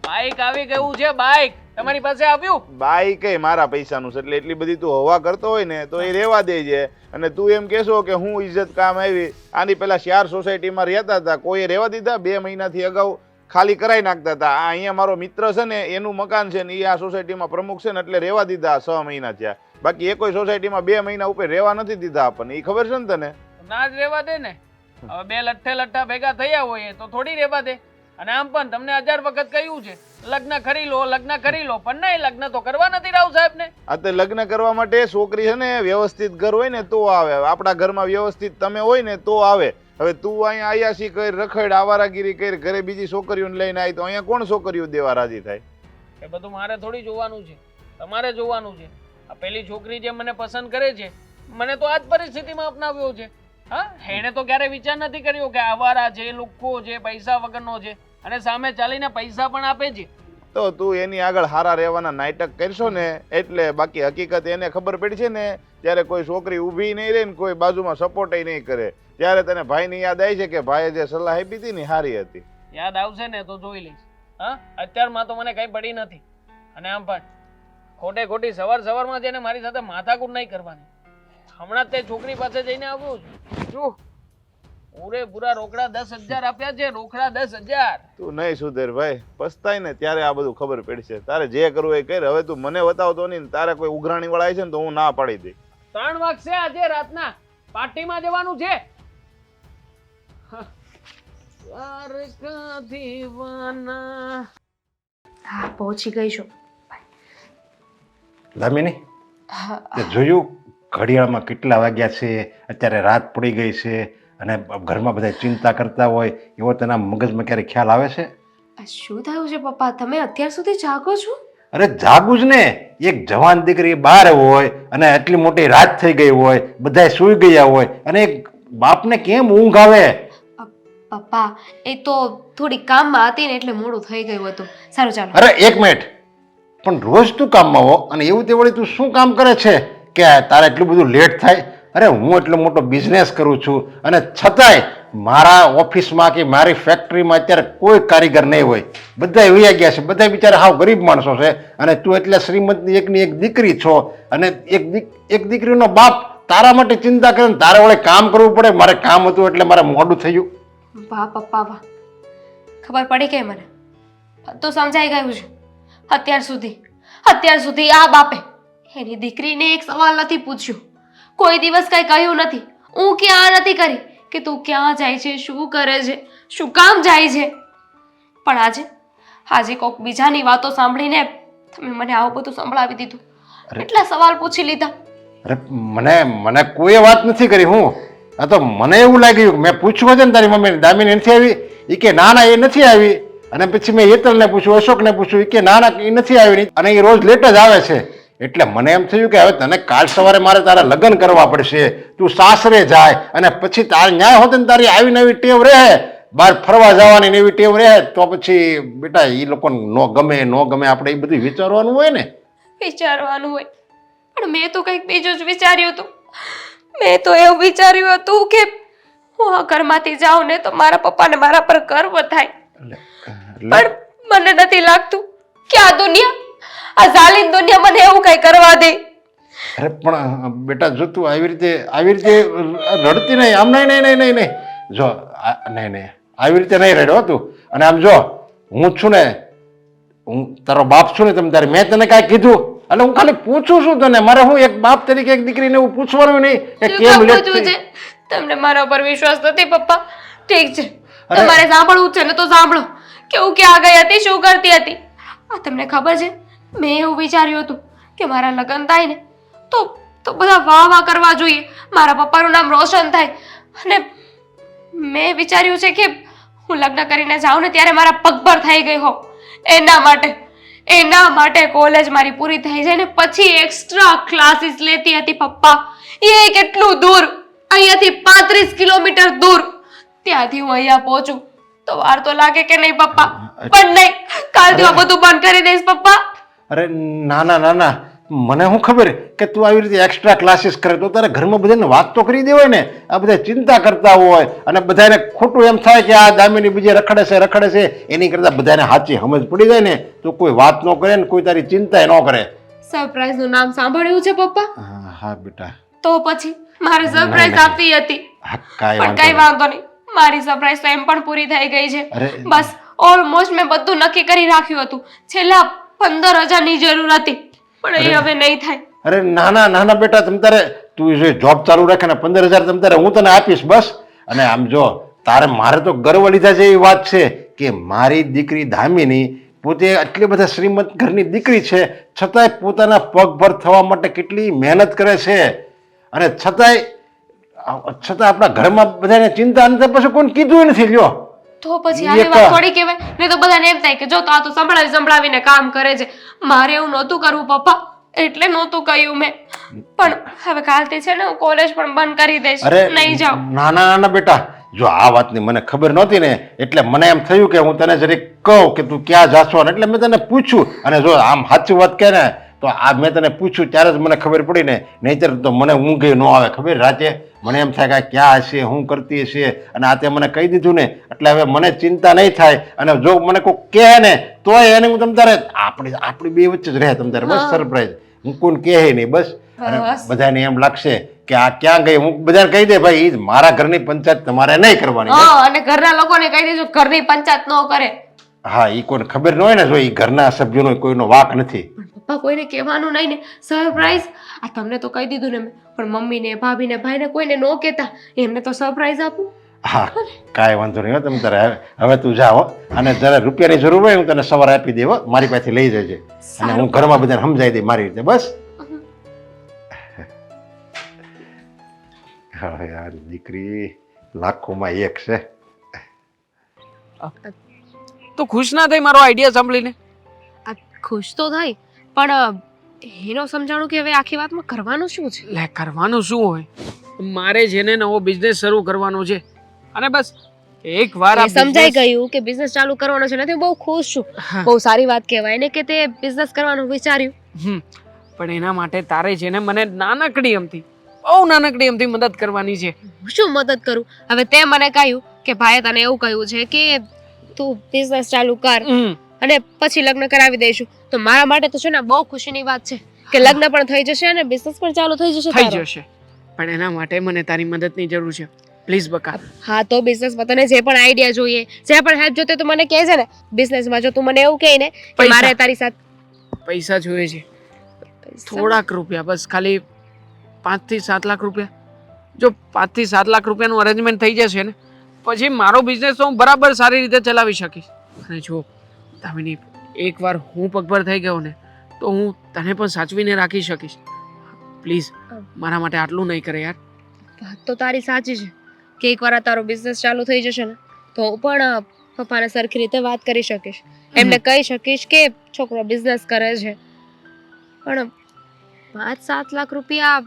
બાઈક આવી ગયું છે. બાઈક તમારી પાસે આવ્યું? બાઈક એ મારા પૈસાનું છે એટલે એટલી બધી તું હવા કરતો હોય ને તો એ રહેવા દેજે. અને તું એમ કહેશો કે હું ઇજ્જત કામ આવી, આની પેલા 4 સોસાયટીમાં રહેતા હતા, કોઈએ રહેવા દીધા? 2 મહિનાથી અગાઉ ખાલી કરાવી નાખતા હતા. આ અહીંયા મારો મિત્ર છે ને એનું મકાન છે ને એ આ સોસાયટીમાં પ્રમુખ છે ને એટલે રહેવા દીધા 6 મહિના થયા. બાકી એ કોઈ સોસાયટીમાં 2 મહિના ઉપર રહેવા નથી દીધા આપણને. એ ખબર છે ને તને? ના જ રહેવા દે ને. હવે 2 લઠ્ઠા ભેગા થયા હોય તો થોડી રહેવા દે. અને આમ પણ તમને 1000 વખત કહ્યું છે લગ્ન કરી લો, લગ્ન કરી લો, પણ નહીં, લગ્ન તો કરવા નથી રાવ સાહેબ ને. આ તે લગ્ન કરવા માટે છોકરી છે ને વ્યવસ્થિત ઘર હોય ને તો આવે. આપણા ઘરમાં વ્યવસ્થિત તમે હોય ને તો આવે. હવે તું અહીંયા આયાસી કરી, રખડ, આવારાગીરી કરી, ઘરે બીજી છોકરીઓને લઈને આવી તો અહીંયા કોણ છોકરીઓ દેવા રાજી થાય? એ બધું મારે થોડી જોવાનું છે, તમારે જોવાનું છે. આ પેલી છોકરી જે મને પસંદ કરે છે, મને તો આ જ પરિસ્થિતિમાં અપનાવ્યો છે. હા, એને તો ક્યારે વિચાર નથી કર્યો કે આવારા છે, લુખ્ખો છે, પૈસા વગરનો છે અને સામે ચાલીને પૈસા પણ આપે છે. તો તું એની આગળ હારા રહેવાના નાટક કરશો ને એટલે. બાકી હકીકત એને ખબર પડશે ને ત્યારે કોઈ છોકરી ઊભી નહીં રહે ને કોઈ બાજુમાં સપોર્ટ નહીં કરે. ત્યારે તને ભાઈની યાદ આવી છે કે ભાઈએ જે સલાહ આપી હતી ને સારી હતી. યાદ આવશે ને તો જોઈ લઈશ. હા, અત્યારમાં તો મને કઈ પડી નથી. અને આમ પણ ખોટે ખોટી સવારમાં જઈને મારી સાથે માથાકૂટ નહીં કરવાની. હમણાં તે છોકરી પાસે જઈને આવ્યો છું. શું પૂરેપૂરા રોકડા 10,000 આપ્યા છે. રોકડા 10,000. તું નહીં સુધેર ભાઈ, પસ્તાય ને ત્યારે આ બધું ખબર પડશે. તારે જે કરવું એ કર. હવે તું મને બતાવતો નહીં. તારે કોઈ ઉઘરાણી વાળા છે ને તો હું ના પાડી દઈ. 3 વાગશે આજે રાતના પાર્ટીમાં જવાનું છે. હા, પહોંચી ગઈ છું. દામિની, તે જોયું ઘડિયાળમાં કેટલા વાગ્યા છે? અત્યારે રાત પડી ગઈ છે અને ઘરમાં બધા ચિંતા કરતા હોય એવો તેના મગજમાં ક્યારે ખ્યાલ આવે છે? શું થયું છે પપ્પા? તમે અત્યાર સુધી જાગો છો? અરે જાગું જ ને. એક જવાન દીકરી બહાર હોય અને આટલી મોટી રાત થઈ ગઈ હોય, બધા સૂઈ ગયા હોય અને એક બાપને કેમ ઊંઘ આવે? પપ્પા એ તો થોડી કામમાં હતી ને એટલે મોડું થઈ ગયું હતું. સારું ચાલો. અરે એક મિનિટ, પણ રોજ તું કામમાં હો અને એવું તે વળી તું શું કામ કરે છે કે તારે એટલું બધું લેટ થાય? અરે હું એટલો મોટો બિઝનેસ કરું છું અને છતાંય મારા ઓફિસમાં કે મારી ફેક્ટરીમાં અત્યારે કોઈ કારીગર નહીં હોય, બધા વયા ગયા છે, બધા બિચારા હાવ ગરીબ માણસો છે અને તું એટલે શ્રીમંતની એકની એક દીકરી છો અને એક દીકરીનો બાપ તારા માટે ચિંતા કરે ને તારે વળે કામ કરવું પડે. મારે કામ હતું એટલે મારે મોડું થયું. વાહ પપ્પા વાહ, ખબર પડી કે મને બધું સમજાઈ ગયું છે. અત્યાર સુધી આ બાપે એની દીકરીને એક સવાલ નથી પૂછ્યો, કોઈ દિવસ કઈ કહ્યું નથી, હું ક્યાં નથી કરી કે તું ક્યાં જાય છે, શું કરે છે, શું કામ જાય છે. પણ આજે કોઈક બીજાની વાતો સાંભળીને તમે મને આવું બધું સંભળાવી દીધું, એટલા સવાલ પૂછી લીધા. અરે મને કોઈ વાત નથી કરી. હું આ તો મને એવું લાગ્યું કે મેં પૂછ્યું છે ને તારી મમ્મીને દામિની નથી આવી? એ કે ના ના એ નથી આવી. અને પછી મેં હેતલને પૂછ્યું, અશોકને પૂછ્યું, એ કે ના ના એ નથી આવી અને એ રોજ લેટ જ આવે છે. એટલે મને એમ થયું કે હવે તને કાલ સવારે મારે તારા લગ્ન કરવા પડશે, તું સાસરે જાય અને પછી તારે ન્યાય હોત ને તારી આવી નવી ટેવ રહે, બહાર ફરવા જવાની એવી ટેવ રહે, તો પછી બેટા એ લોકોને ન ગમે આપણે એ બધું વિચારવાનું હોય ને. વિચારવાનું હોય પણ મેં તો કંઈક બીજું જ વિચાર્યું હતું. મેં તો એવું વિચાર્યું હતું કે હું આ ઘરમાંથી જાઉં ને તો મારા પપ્પાને મારા પર ગર્વ થાય. પણ મને નથી લાગતું કે આ દુનિયા, આ જાલિમ દુનિયા મને એવું કઈ કરવા દે. અરે પણ બેટા જો તું આવી રીતે રડતી નહીં, આમ નહીં જો નહીં આવી રીતે નહીં રડ્યો તું. અને આમ જો હું છું ને, હું તારો બાપ છું ને, તમે તારે મેં તને કાંઈ કીધું એટલે હું ખાલી પૂછું છું તને. મારે હું એક બાપ તરીકે એક દીકરીને એવું પૂછવાનું નહીં કે કેમ લેટ થઈ. તમને મારા પર વિશ્વાસ નથી પપ્પા? ઠીક છે, તમારે સાંભળવું છે ને તો સાંભળો કે હું ક્યાં ગઈ હતી, શું કરતી હતી. આ તમને ખબર છે, મેં એવું વિચાર્યું હતું કે મારા લગ્ન થાય ને તો બધા વાહ કરવા જોઈએ, મારા પપ્પાનું નામ રોશન થાય. અને મેં વિચાર્યું છે કે હું લગ્ન કરીને જાઉં ને ત્યારે મારા પગભર થઈ ગઈ હો. એના માટે કોલેજ મારી પૂરી થઈ જાય ને પછી એક્સ્ટ્રા ક્લાસીસ લેતી હતી પપ્પા. એ કેટલું દૂર, અહીંયાથી 35 કિલોમીટર દૂર. ત્યાંથી હું અહીંયા પહોંચું તો વાર તો લાગે કે નહીં પપ્પા? પણ નહીં, કાલથી આ બધું બંધ કરી દઈશ પપ્પા. અરે ના મને શું ખબર કે તું આવી રીતે એક્સ્ટ્રા ક્લાસીસ કરે તો તારે ઘરમાં બધાને વાત તો કરી દેવાય ને. આ બધા ચિંતા કરતા હોય અને બધાને ખોટું એમ થાય કે આ દામિની બીજે રખડે છે, એની કરતા બધાને સાચી સમજ પડી જાય ને તો કોઈ વાત ન કરે ને કોઈ તારી ચિંતા ન કરે. સરપ્રાઈઝ નું નામ સાંભળ્યું છે પપ્પા? હા બેટા. તો પછી મારે સરપ્રાઈઝ આપવી હતી, પણ કઈ વાંધો નહીં, મારી સરપ્રાઈઝ તો એમ પણ પૂરી થઈ ગઈ છે. બસ ઓલમોસ્ટ મેં બધું નક્કી કરી રાખ્યું હતું. છેલ્લા 15,000 ની જરૂર હતી પણ એ હવે નહીં થાય. અરે નાના બેટા, તમ તારે તું જો જોબ ચાલુ રાખે ને 15,000 તમ તારે હું તને આપીશ બસ. અને આમ જો તારે મારે તો ગર્વ લીધા જેવી વાત છે કે મારી દીકરી દામિની પોતે આટલી બધા શ્રીમંત ઘરની દીકરી છે છતાંય પોતાના પગભર થવા માટે કેટલી મહેનત કરે છે. અને છતાંય આપણા ઘરમાં બધાને ચિંતા નથી, પછી કોઈ કીધું નથી. લ્યો તો પછી આવી વાત થોડી કહેવાય ને. તો બધાને એમ થાય કે જો તો આ તો સંભળાવીને કામ કરે છે. મારે એવું નહોતું કરવું પપ્પા, એટલે નહોતું કહ્યું મેં. પણ હવે કાલથી છે ને હું કોલેજ પણ બંધ કરી દઈશ, નહીં જાઉં. નાના બેટા, જો આ વાતની મને ખબર નહોતી ને એટલે મને એમ થયું કે હું તને જરીક કહું કે તું ક્યાં જાશો, એટલે મેં તને પૂછ્યું. અને જો આમ સાચી વાત કહે ને તો આ મેં તને પૂછ્યું ત્યારે જ મને ખબર પડી ને, નહીંતર તો મને ઊંઘ ન આવે. ખબર રાતે મને એમ થાય કે ક્યાં હશે, શું કરતી હશે, અને આ તે મને કહી દીધું ને એટલે હવે મને ચિંતા નહીં થાય. અને જો મને કોઈ કહે ને તોય એને હું તમ તારે આપણી બે વચ્ચે જ રહે તમ તારે બસ સરપ્રાઈઝ. હું કોઈને કહે નહીં બસ. અને બધાને એમ લાગશે કે આ ક્યાં ગઈ. હું બધાને કહી દે ભાઈ એ મારા ઘરની પંચાયત તમારે નહીં કરવાની. અને ઘરના લોકોને કહી દેજો ઘરની પંચાયત ન કરે. હા, એ કોઈને ખબર ન હોય ને, જો એ ઘરના સભ્યોનો કોઈનો વાક નથી. પપ્પા કોઈને કહેવાનું નહીં ને સરપ્રાઈઝ. આ તમને તો કહી દીધું ને મેં, પણ મમ્મીને ભાભીને ભાઈને કોઈને ન કહેતા, એમને તો સરપ્રાઈઝ આપું. હા, કાંઈ વાંધો નહીં. તમે તારે હવે તું જાઓ અને જ્યારે રૂપિયાની જરૂર હોય હું તને સવારે આપી દેવો, મારી પાસેથી લઈ જજે. અને હું ઘરમાં બધાને સમજાવી દઈ મારી રીતે બસ. હા યાર, દીકરી લાખોમાં એક છે. તો ખુશ ના થઈ મારો આઈડિયા સાંભળીને? ખુશ તો થઈ, પણ એનો સમજાણું કે હવે આખી વાતમાં કરવાનું શું છે? લે કરવાનું શું હોય, મારે જેને નવો બિઝનેસ શરૂ કરવાનો છે અને બસ એકવાર આ એ સમજાઈ business- ગયું કે બિઝનેસ ચાલુ કરવાનો છે નથી, હું બહુ ખુશ છું. બહુ સારી વાત કહેવાય ને કે તે બિઝનેસ કરવાનું વિચાર્યું. હમ, પણ એના માટે તારે છે ને મને નાનકડી અમથી બહુ નાનકડી અમથી મદદ કરવાની છે. હું શું મદદ કરું? હવે તે મને કહ્યું કે ભાઈએ તને એવું કહ્યું છે કે તું બિઝનેસ ચાલુ કર હમ, અને પછી લગ્ન કરાવી દઈશું, તો મારા માટે તો છે ને બહુ ખુશીની વાત છે કે લગ્ન પણ થઈ જશે અને બિઝનેસ પણ ચાલુ થઈ જશે થઈ તારો. જશે, પણ એના માટે મને તારી મદદની જરૂર છે. પ્લીઝ બકા. હા, તો બિઝનેસમાં તને જે પણ આઈડિયા જોઈએ, જે પણ હેલ્પ જોઈતી હોય તો મને કહેજે ને. બિઝનેસમાં જો તું મને એવું કહે ને કે પૈસા. મારે તારી સાથે પૈસા જોઈએ છે, થોડાક રૂપિયા, બસ ખાલી 5 થી 7 લાખ રૂપિયા. જો 5 થી 7 લાખ રૂપિયાનું અરેન્જમેન્ટ થઈ જશે ને પછી મારો બિઝનેસ તો હું બરાબર સારી રીતે ચલાવી શકીશ. અને જો દામિની, એકવાર હું પગભર થઈ ગયો ને તો હું તને પણ સાચવીને રાખી શકીશ. પ્લીઝ મારા માટે આટલું નહીં કરે યાર. વાત તો તારી સાચી છે કે એકવાર આ તારો બિઝનેસ ચાલુ થઈ જશે ને તો હું પણ પપ્પાને સરખી રીતે વાત કરી શકીશ, એમને કહી શકીશ કે છોકરો બિઝનેસ કરે છે. પણ 5-7 લાખ રૂપિયા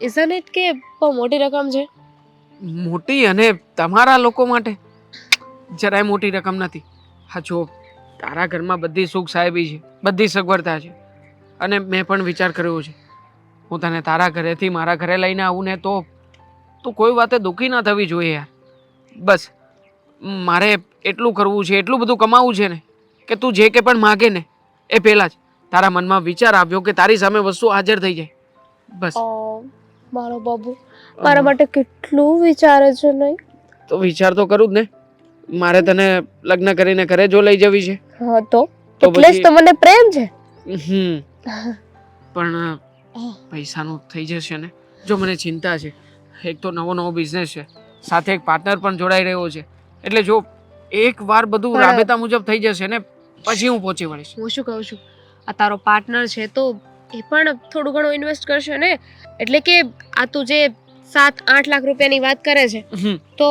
ઇઝન્ટ ઇટ કે બહુ મોટી રકમ છે? મોટી, અને તમારા લોકો માટે જરાય મોટી રકમ નથી. હા જો, તારા ઘરમાં બધી સુખ સાહેબી છે, બધી સગવડતા છે, અને મેં પણ વિચાર કર્યો છે હું તને તારા ઘરેથી મારા ઘરે લઈને આવું ને તો તું કોઈ વાતે દુઃખી ના થવી જોઈએ યાર. બસ મારે એટલું કરવું છે, એટલું બધું કમાવું છે ને કે તું જે કે પણ માગે ને એ પહેલાં જ તારા મનમાં વિચાર આવ્યો કે તારી સામે વસ્તુ હાજર થઈ જાય. બસ. મારો બાબુ મારા માટે કેટલું વિચારે છે નહીં? તો વિચાર તો કરું જ ને. મારે તને લગ્ન કરીને ઘરે જો લઈ જવી છે. હા, તો તો એટલે જ પછી- તો મને પ્રેમ છે. પણ પૈસાનું થઈ જશે ને. જો મને ચિંતા છે, એક તો નવો બિઝનેસ છે, સાથે એક પાર્ટનર પણ જોડાઈ રહ્યો છે, એટલે જો એક વાર બધું પણ- રાબેતા મુજબ થઈ જશે ને પછી હું પહોંચી વળીશ. હું શું કહું છું, આ તારો પાર્ટનર છે તો એ પણ થોડું ઘણું ઇન્વેસ્ટ કરશે ને. એટલે કે આ તું જે 7-8 લાખ રૂપિયાની વાત કરે છે હમ, તો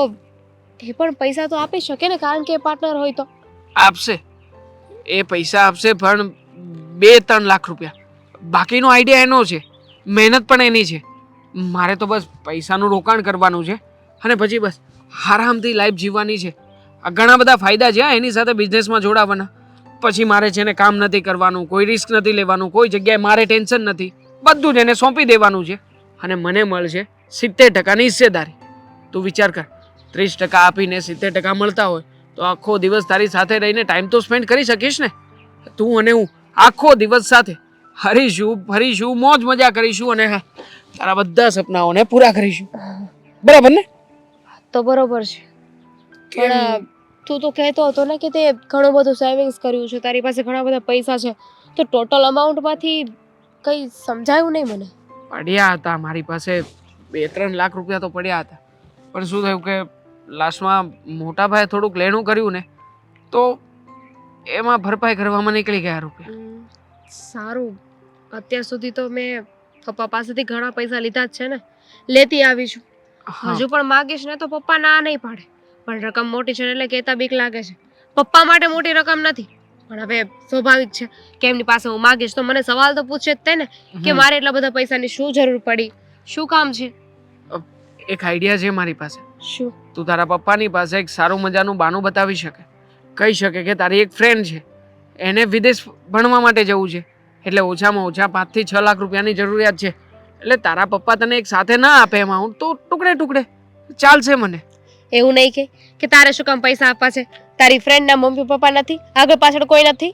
એ પણ પૈસા તો આપી શકે ને, કારણ કે એ પાર્ટનર હોય તો. આપશે, એ પૈસા આપશે, પણ 2-3 લાખ રૂપિયા. બાકીનો આઈડિયા એનો છે, મહેનત પણ એની છે. મારે તો બસ પૈસાનું રોકાણ કરવાનું છે અને પછી બસ આરામથી લાઈફ જીવવાની છે. આ ઘણા બધા ફાયદા છે એની સાથે બિઝનેસમાં જોડાવાના. પછી મારે છે ને કામ નથી કરવાનું, કોઈ રિસ્ક નથી લેવાનું, કોઈ જગ્યાએ મારે ટેન્શન નથી, બધું જ એને સોંપી દેવાનું છે અને મને મળશે 70% હિસ્સેદારી. તું વિચાર કર, 30% આપીને 70% મળતા હોય તો આખો દિવસ તારી સાથે રહીને ટાઈમ તો સ્પેન્ડ કરી શકીશ ને. તું અને હું આખો દિવસ સાથે હરીશું, ફરીશું, મોજ મજા કરીશું અને હા, તારા બધા સપનાઓને પૂરા કરીશું. બરાબર ને? તો બરોબર છે, પણ તું તો કહેતો હતો ને કે તે ઘણું બધું સેવિંગ્સ કર્યું છે, તારી પાસે ઘણા બધા પૈસા છે, તો ટોટલ અમાઉન્ટમાંથી કંઈ સમજાયું નહીં મને. પડ્યા હતા મારી પાસે 2-3 લાખ રૂપિયા તો પડ્યા હતા, પણ શું થયું કે લાસ્ટમાં મોટા ભાઈએ થોડુંક લેણું કર્યું ને તો એમાં ભરપાઈ કરવામાં નીકળી ગયા રૂપિયા. સારું, અત્યાર સુધી તો મેં પપ્પા પાસેથી ઘણા પૈસા લીધા જ છે ને, લેતી આવી છું. હા, હજુ પણ માગીશ ને તો પપ્પા ના નહીં પાડે, પણ રકમ મોટી છે ને એટલે કહેતા બીક લાગે છે. પપ્પા માટે મોટી રકમ નથી, પણ હવે સ્વાભાવિક છે કે એમની પાસે હું માગીશ તો મને સવાલ તો પૂછે જ તે ને કે મારે એટલા બધા પૈસાની શું જરૂર પડી, શું કામ છે. એક આઈડિયા છે મારી પાસે. શું? તું તારા પપ્પાની પાસે એક સારું મજાનું બાનું બતાવી શકે, કહી શકે કે તારી એક ફ્રેન્ડ છે, એને વિદેશ ભણવા માટે જવું છે, એટલે ઓછામાં ઓછા 5 થી 6 લાખ રૂપિયાની જરૂરિયાત છે. એટલે તારા પપ્પા તને એક સાથે ના આપે અમાઉન્ટ તો ટુકડે ટુકડે ચાલશે મને. એવું નહીં કે તારે શું કામ પૈસા આપવા છે? તારી ફ્રેન્ડના મમ્મી પપ્પા નથી, આગળ પાછળ કોઈ નથી?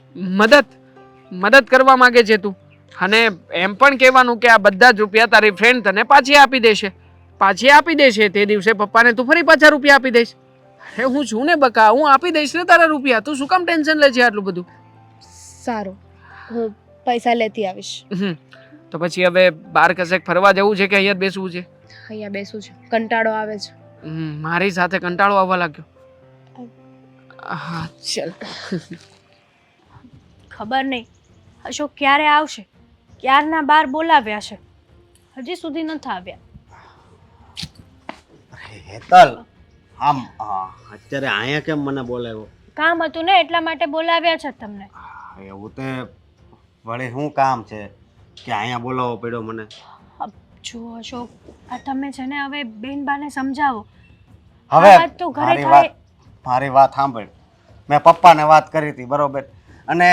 મદદ કરવા માંગે છે તું, અને એમ પણ કહેવાનું કે આ બધા જ રૂપિયા તારી ફ્રેન્ડ તને પાછી આપી દેશે. તે દિવસે પપ્પાને તું ફરી પાછા રૂપિયા આપી દઈશ. અરે હું છું ને બકા, હું આપી દઈશ ને તારા રૂપિયા. તું શું કામ ટેન્શન લે છે આટલું બધું? સારું, હું પૈસા લેતી આવીશ. તો પછી હવે બહાર કશેક ફરવા જવું છે કે અહીંયા જ બેસવું છે? અહીંયા બેસું છું, કંટાળો આવે છે. મારી સાથે કંટાળો આવવા લાગ્યો. હા ચાલ. ખબર નહીં અશોક ક્યારે આવશે, ક્યારના બાર બોલાવ્યા છે, હજી સુધી નથી આવ્યા. હેતલ, આમ અત્યારે અહીંયા કેમ મને બોલાવ્યો? કામ હતું ને એટલા માટે બોલાવ્યા છે તમને. એવું તે વળી શું કામ છે કે અહીંયા બોલાવવો પડ્યો મને? જો અશોક, આ તમે છે ને હવે બેનબાને સમજાવો. હવે આ વાત તો ઘરે મારી થાય. મારી વાત સાંભળ. મેં પપ્પાને વાત કરી હતી બરોબર, અને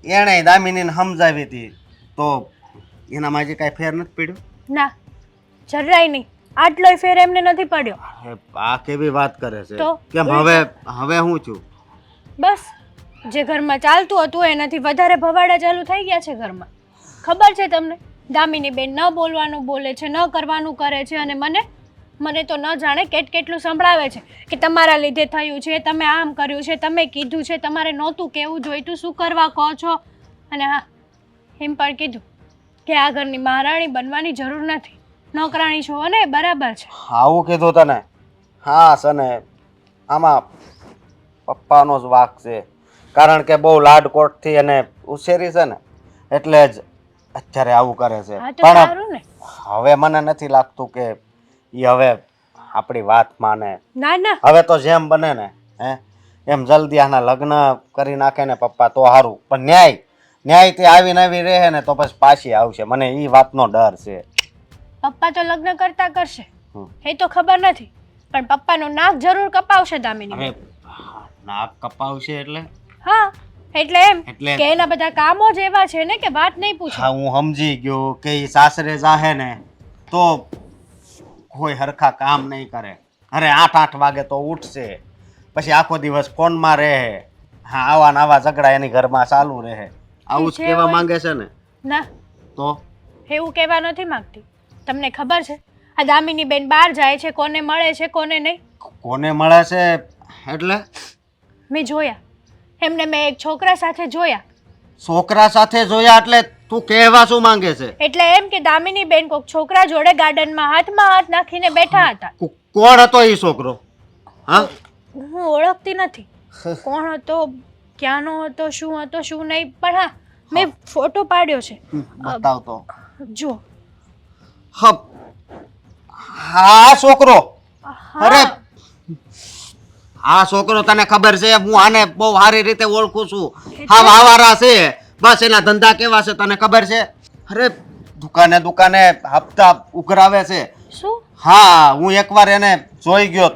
એણે દામિનીને સમજાવી હતી, તો એનામાં હજી કાંઈ ફેર નથી પડ્યો. ના, જરાય નહીં. આટલોય ફેર એમને નથી પડ્યો. અરે, આ કેવી વાત કરે છે? તો? કેમ હવે હું છું? બસ જે ઘરમાં ચાલતું હતું એનાથી વધારે ભવાડા ચાલુ થઈ ગયા છે ઘરમાં. ખબર છે તમને? દામિની બેન ન બોલવાનું બોલે છે, ન કરવાનું કરે છે, અને મને તો ન જાણે કેટલું સંભળાવે છે કે તમારા લીધે થયું છે, તમે આમ કર્યું છે, તમે કીધું છે, તમારે નહોતું કહેવું જોઈતું, શું કરવા કહો છો. અને હા, એમ પણ કીધું કે આ ઘરની મહારાણી બનવાની જરૂર નથી, નોકરાણી છો ને, બરાબર છે. આવું કીધું તને? હા સને, આમાં પપ્પાનો જ વાંક છે, કારણ કે બહુ લાડકોટથી અને ઉછેરી છે ને, એટલે જ અત્યારે આવું કરે છે. હા તો પણ સારું ને. હવે મને નથી લાગતું કે એ હવે આપણી વાત માને. ના ના, હવે તો જેમ બને ને એમ જલ્દી આના લગ્ન કરી નાખે ને પપ્પા તો સારું. પણ ન્યાયથી આવી રહે ને તો પછી પાછી આવશે. મને એ વાતનો ડર છે. પપ્પા તો લગ્ન કરતા કરશે એ તો ખબર નથી, પણ પપ્પાનું નાક જરૂર કપાવશે દામિની. હવે નાક કપાવશે એટલે? હા, એટલે એમ એટલે? કે એના બધા કામો જ એવા છે ને કે વાત નહીં પૂછો. હા, હું સમજી ગયો કે ઈ સાસરે જાહે ને તો કોઈ હરખા કામ નહીં કરે. અરે 8 વાગે તો ઉઠશે, પછી આખો દિવસ ફોનમાં રહે. હા, આવા ને આવા ઝઘડા એની ઘરમાં ચાલુ રહે. આવું જ છે કહેવા હોય. માંગે છે ને? ના, તો એવું કહેવા નથી માંગતી. તમને ખબર છે આ દામિની બેન બહાર જાય છે, કોને મળે છે કોને નહીં? કોને મળે છે એટલે? મેં જોયા એમને, મેં એક છોકરા સાથે જોયા. છોકરા સાથે જોયા એટલે તું કહેવા શું માંગે છે? એટલે એમ કે દામિની બેન કોઈક છોકરા જોડે ગાર્ડનમાં હાથમાં હાથ નાખીને બેઠા હતા. કોણ હતો એ છોકરો? હા, હું ઓળખતી નથી કોણ હતો, ક્યાંનો હતો, શું હતો, શું નહીં, પણ હા મેં ફોટો પાડ્યો છે. બતાવ તો. જુઓ. હા, છોકરો. અરે, હા, આ છોકરો તને ખબર છે? હું આને બહુ સારી રીતે ઓળખું છું. હા, વાવારા છે. બસ એના ધંધા કેવા છે તને ખબર છે? અરે, દુકાને હપ્તા ઉઘરાવે છે. શું? હા, હું એકવાર એને જોઈ ગયો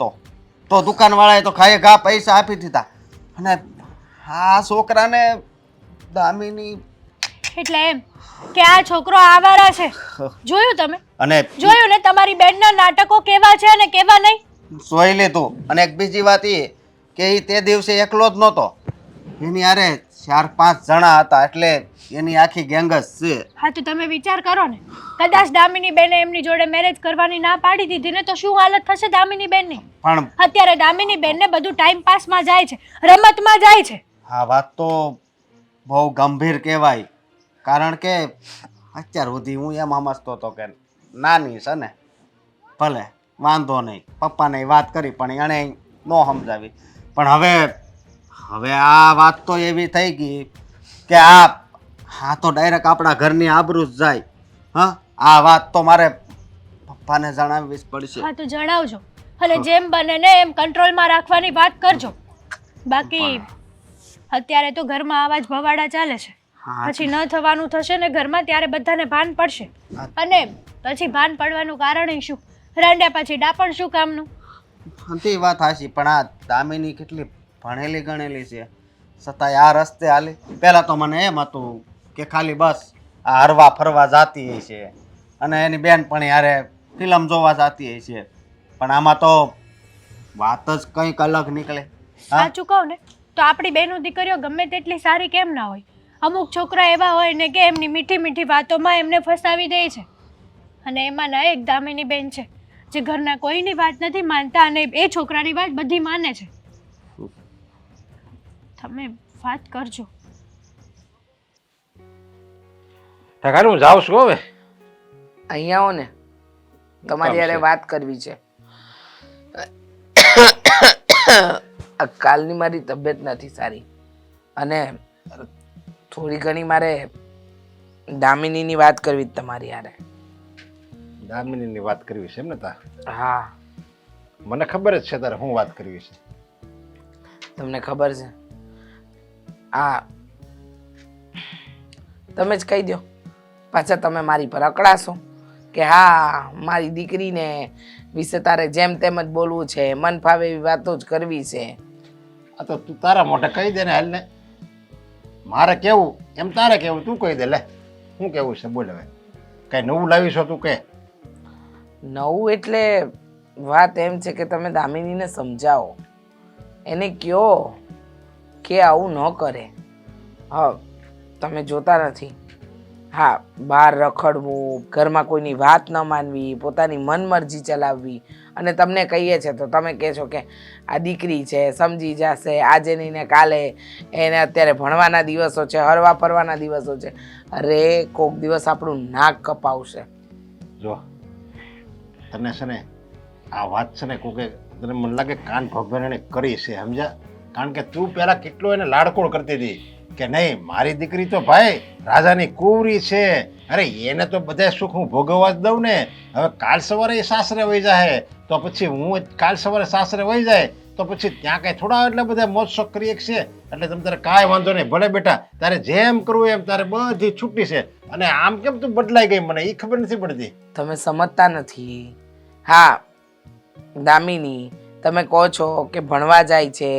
તો દુકાનવાળાએ તો ખાયે ઘા પૈસા આપી દીધા. અને આ છોકરાને દામિની એટલે એમ કે આ છોકરો આવારા છે. જોયું તમે? અને જોયું ને તમારી બેનના નાટકો કેવા છે અને કેવા નહીં? જોઈ લીધું. અને એક બીજી વાત એ કે એ તે દિવસે એકલો જ નહોતો, એની હારે 4-5 જણા હતા, એટલે એની આખી ગેંગ જ છે. હા તો તમે વિચાર કરો ને, કદાચ દામિની બેને એમની જોડે મેરેજ કરવાની ના પાડી દીધી ને તો શું હાલત થશે દામિની બેનની? પણ અત્યારે દામિની બેનને બધું ટાઈમ પાસમાં જાય છે, રમતમાં જાય છે. આ વાત તો બહુ ગંભીર કહેવાય, કારણ કે અત્યાર સુધી હું એમ સમજતો હતો કે નાની છે ને, ભલે વાંધો નહીં, પપ્પાને વાત કરી પણ એણે ન સમજાવી. પણ હવે આ વાત તો એવી થઈ ગઈ કે આ તો ડાયરેક્ટ આપણા ઘરની આબરૂ જ જાય. હા, આ વાત તો મારે પપ્પાને જણાવવી જ પડશે. હા તો જણાવજો, અને જેમ બને ને એમ કંટ્રોલમાં રાખવાની વાત કરજો. બાકી અત્યારે તો ઘરમાં આવા જ ભવાડા ચાલે છે. હા, પછી ન થવાનું થશે ને ઘરમાં ત્યારે બધાને ભાન પડશે, અને પછી ભાન પડવાનું કારણ શું? રાંડ્યા પછી ડાપણ શું કામનું? તે વાત હાચી, પણ આ દામિની કેટલી ભણેલી ગણેલી છે, છતાંય આ રસ્તે હાલી. પહેલાં તો મને એમ હતું કે ખાલી બસ આ હરવા ફરવા જાતી છે અને એની બેનપણી હારે ફિલ્મ જોવા જાતી છે, પણ આમાં તો વાત જ કંઈક અલગ નીકળે. સાચું કહું ને તો આપણી બહેનો દીકરીઓ ગમે તેટલી સારી કેમ ના હોય, અમુક છોકરા એવા હોય ને કે એમની મીઠી મીઠી વાતોમાં એમને ફસાવી દે છે. અને એમાં ના એક દામિની બેન છે જે ઘરના કોઈની વાત નથી માનતા અને એ છોકરાની વાત બધી માને છે. તમે વાત કરજો. ટકાનું હું જાઉં છું હવે. અહીંયા આવો ને, તમારી યારે વાત કરવી છે. આ કાલની મારી તબિયત નથી સારી, અને થોડી ઘણી મારે દામિનીની વાત કરવી જ તમારી યારે. દામિનીની વાત કરવી છે એમ ને? હા, મને ખબર જ છે તારે હું વાત કરવી છે. તમને ખબર છે? હા, તમે જ કહી દો. પાછા તમે મારી પર અકળાશો કે હા મારી દીકરીને વિશે તારે જેમ તેમ જ બોલવું છે, મન ફાવે એવી વાતો જ કરવી છે. આ તો તું તારા મોઢે કહી દે ને હાલ ને. મારે કેવું એમ તારે કેવું તું કહી દે લે. શું કેવું છે બોલ હવે. કઈ નવું લાવીશો તું કે? નવું એટલે વાત એમ છે કે તમે દામિનીને સમજાવો, એને કહો કે આવું ન કરે. હા, તમે જોતા નથી, હા, બહાર રખડવું, ઘરમાં કોઈની વાત ન માનવી, પોતાની મનમરજી ચલાવવી, અને તમને કહીએ છે તો તમે કહે છો કે આ દીકરી છે, સમજી જશે, આજે નહીં ને કાલે, એને અત્યારે ભણવાના દિવસો છે, હરવા ફરવાના દિવસો છે. અરે કોક દિવસ આપણું નાક કપાવશે. જો તને છે ને આ વાત છે ને કોકે તને મને લાગે કાન ભગવાન એને કરી છે, સમજ્યા? કારણ કે તું પહેલા કેટલો એને લાડકોડ કરતી હતી કે નહીં મારી દીકરી તો ભાઈ રાજાની કુંવરી છે, અરે એને તો બધા સુખ હું ભોગવવા જ દઉં ને. હવે કાલ સવારે એ સાસરે વહી જાય તો પછી હું કાલ સવારે સાસરે વહી જાય તો પછી ત્યાં કઈ થોડા એટલે બધા મોજ શોખ કરી છે. એટલે તમે તારે કાંઈ વાંધો નહીં, ભલે બેટા તારે જેમ કરવું એમ તારે બધી છૂટી છે. અને આમ કેમ તું બદલાઈ ગઈ મને એ ખબર નથી પડતી. તમે સમજતા નથી. હા દામિની, તમે કહો છો કે ભણવા જાય છે,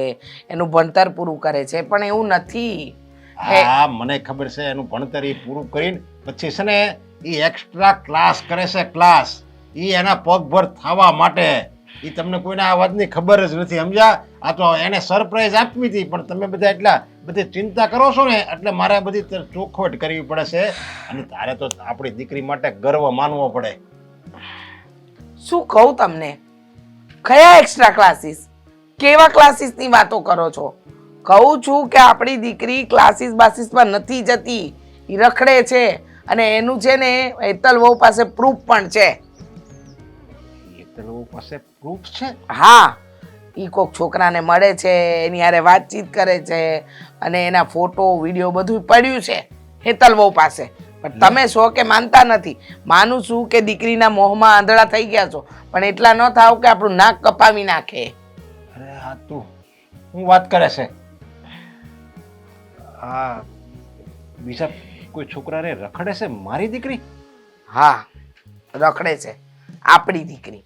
એનું ભણતર પૂરું કરે છે, પણ એવું નથી. હા મને ખબર છે એનું ભણતર એ પૂરું કરીને પછી છે ને એ એક્સ્ટ્રા ક્લાસ કરે છે, ક્લાસ એ એના પગભર થવા માટે. એ તમને કોઈને આ વાતની ખબર જ નથી, સમજ્યા? આ તો એને સરપ્રાઈઝ આપવી હતી પણ તમે બધા એટલા બધી ચિંતા કરો છો ને એટલે મારે બધી ચોખવટ કરવી પડે છે. અને તારે તો આપણી દીકરી માટે ગર્વ માનવો પડે. શું કહું તમને? કયા એક્સ્ટ્રા ક્લાસીસ? કેવા ક્લાસીસની વાતો કરો છો? કહું છું કે આપણી દીકરી ક્લાસીસ બાસીસ પર નથી જતી, એ રખડે છે, અને એનું છે ને હેતલ વહુ પાસે પ્રૂફ પણ છે. હેતલ પાસે પ્રૂફ છે? હા, એ કોક છોકરાને મળે છે, એની હારે વાતચીત કરે છે, અને એના ફોટો વિડીયો બધું પડ્યું છે હેતલ વહુ પાસે. પણ તમે છો કે માનતા નથી. માનું છું કે દીકરીના મોહમાં આંધળા થઈ ગયા છો, પણ એટલા ન થાવ કે આપણું નાક કપાવી નાખે. અરે હા તું હું વાત કરે છે? આ બીજા કોઈ છોકરાને રખડે છે મારી દીકરી? હા, રખડે છે આપણી દીકરી.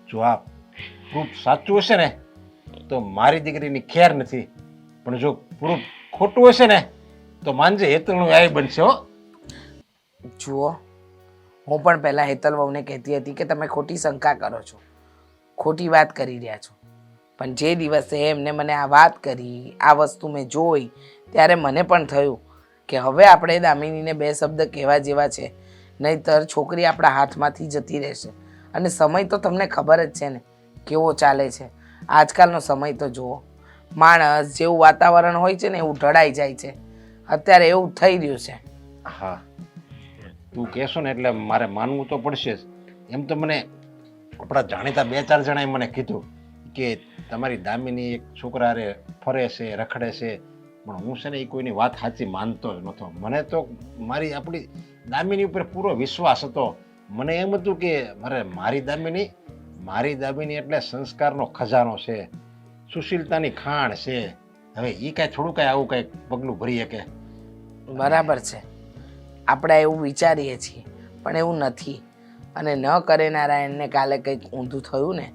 જો આ પ્રૂફ સાચું હશે ને તો મારી દીકરીની ખેર નથી, પણ જો પ્રૂફ ખોટું હશે ને તો માનજે હેતલનું આઈ બનશે. હો જુઓ, હું પણ પહેલાં હેતલ વહુને કહેતી હતી કે તમે ખોટી શંકા કરો છો, ખોટી વાત કરી રહ્યા છો. પણ જે દિવસે એમને મને આ વાત કરી, આ વસ્તુ મેં જોઈ, ત્યારે મને પણ થયું કે હવે આપણે દામિનીને બે શબ્દ કહેવા જેવા છે, નહીંતર છોકરી આપણા હાથમાંથી જતી રહેશે. અને સમય તો તમને ખબર જ છે ને કેવો ચાલે છે. આજકાલનો સમય તો જુઓ, માણસ જેવું વાતાવરણ હોય છે ને એવું ઢળાઈ જાય છે. અત્યારે એવું થઈ રહ્યું છે. હા તું કહેશો ને એટલે મારે માનવું તો પડશે જ. એમ તો મને આપણા જાણીતા 2-4 જણાએ મને કીધું કે તમારી દામિની એક છોકરા હારે ફરે છે, રખડે છે, પણ હું છે ને એ કોઈની વાત સાચી માનતો જ નહોતો. મને તો આપણી દામિની ઉપર પૂરો વિશ્વાસ હતો. મને એમ હતું કે મારી દામિની એટલે સંસ્કારનો ખજાનો છે, સુશીલતાની ખાણ છે. હવે એ કાંઈ થોડું કાંઈ આવું કાંઈ પગલું ભરી શકે? બરાબર છે, આપણે એવું વિચારીએ છીએ પણ એવું નથી. અને ન કરે નારાયણને કાલે કંઈક ઊંધું થયું ને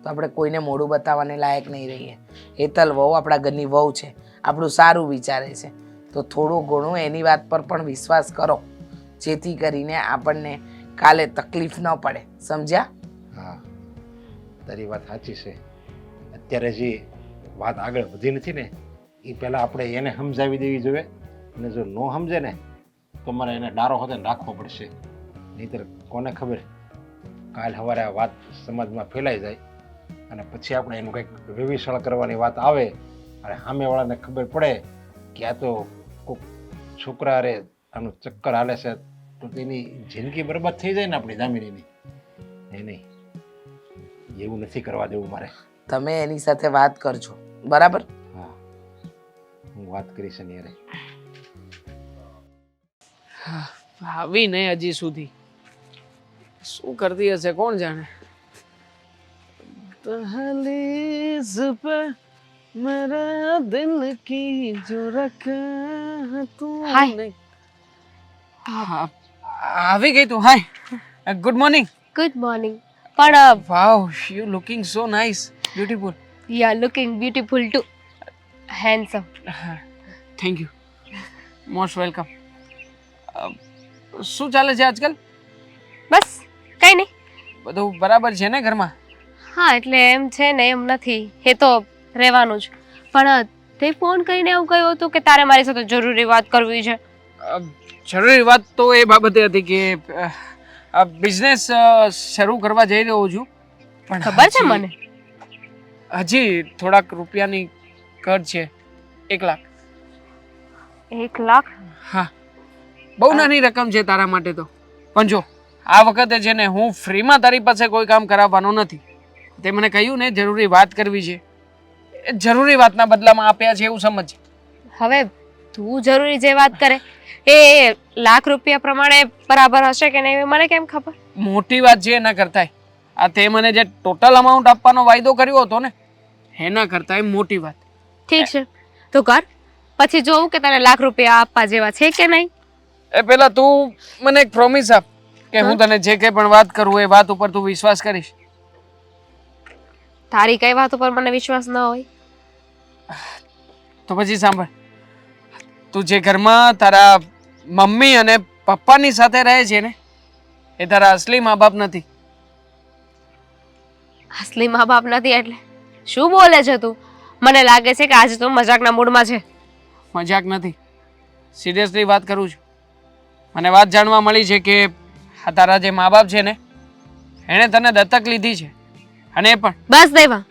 તો આપણે કોઈને મોઢું બતાવવાને લાયક નહીં રહીએ. હેતલ વહુ આપણા ઘરની વહુ છે, આપણું સારું વિચારે છે, તો થોડું ઘણું એની વાત પર પણ વિશ્વાસ કરો, જેથી કરીને આપણને કાલે તકલીફ ન પડે. સમજ્યા? હા તારી વાત સાચી છે. અત્યારે જે વાત આગળ વધી નથી ને એ પહેલાં આપણે એને સમજાવી દેવી જોઈએ. અને જો ન સમજે ને તો મારે એને ડારો હોતે રાખવો પડશે. નહીંતર કોને ખબર કાલ સવારે આ વાત સમાજમાં ફેલાઈ જાય અને પછી આપણે એનું કંઈક વિભીષણ કરવાની વાત આવે અને સામેવાળાને ખબર પડે કે આ તો કોઈક છોકરા હારે આનું ચક્કર હાલે છે તો તેની જિંદગી બરબાદ થઈ જાય ને આપણી દામિનીની. નહીં, એવું નથી કરવા દેવું મારે. તમે એની સાથે વાત કરજો, બરાબર? હા હું વાત કરીશ એની હારે. આવી નહીં હજી સુધી, શું કરતી હશે કોણ જાણે. દહલીઝ पे मेरा दिल की जो रखा तूने. હા આવી ગઈ તું. Hi, good morning. Good morning. પણ wow, you looking so nice, beautiful. You are looking beautiful too, handsome. Thank you, most welcome. શું ચાલે છે આજકાલ? બસ કંઈ નહીં. બધું બરાબર છે ને ઘરમાં? હા એટલે એમ છે ને એમ નથી, એ તો રહેવાનું જ. પણ તે ફોન કરીને એવું કહ્યું હતું કે તારે મારી સાથે જરૂરી વાત કરવી છે. જરૂરી વાત તો એ બાબતે હતી કે બિઝનેસ શરૂ કરવા જઈ રહ્યો છું, પણ ખબર છે મને. હજી થોડાક રૂપિયાની ઘટ છે. 1 લાખ. 1 લાખ? હા, બહુ નાની રકમ છે તારા માટે તો. પણ જો આ વખતે છે ને હું ફ્રીમાં તારી પાસે કોઈ કામ કરાવવાનો નથી. તે મને કહ્યું ને જરૂરી વાત કરવી છે, એ જરૂરી વાતના બદલામાં આપ્યા છે એવું સમજ. હવે તું જરૂરી જે વાત કરે એ લાખ રૂપિયા પ્રમાણે બરાબર હશે કે નહીં મને કેમ ખબર? મોટી વાત છે એના કરતાંય આ તે મને જે ટોટલ અમાઉન્ટ આપવાનો વાયદો કર્યો હતો ને એના કરતાંય મોટી વાત. ઠીક છે તો કર, પછી જોઉં કે તને લાખ રૂપિયા આપવા જેવા છે કે નહીં. એ પેલા તું મને એક પ્રોમિસ આપ કે હું તને જે કંઈ પણ વાત કરું એ વાત ઉપર તું વિશ્વાસ કરીશ. તારી કઈ વાત ઉપર મને વિશ્વાસ ન હોય તો પછી સાંભળ, તું જે ઘરમાં તારા મમ્મી અને પપ્પાની સાથે રહે છે ને એ તારા અસલી મા બાપ નથી. અસલી મા બાપ નથી એટલે શું બોલે છે તું? મને લાગે છે કે આજે તું મજાકના મૂડમાં છે. મજાક નથી, સિરિયસલી વાત કરું છું. મને વાત જાણવા મળી છે કે આ તારા જે મા બાપ છે ને એણે તને દત્તક લીધી છે, અને એ પણ. બસ દેવા,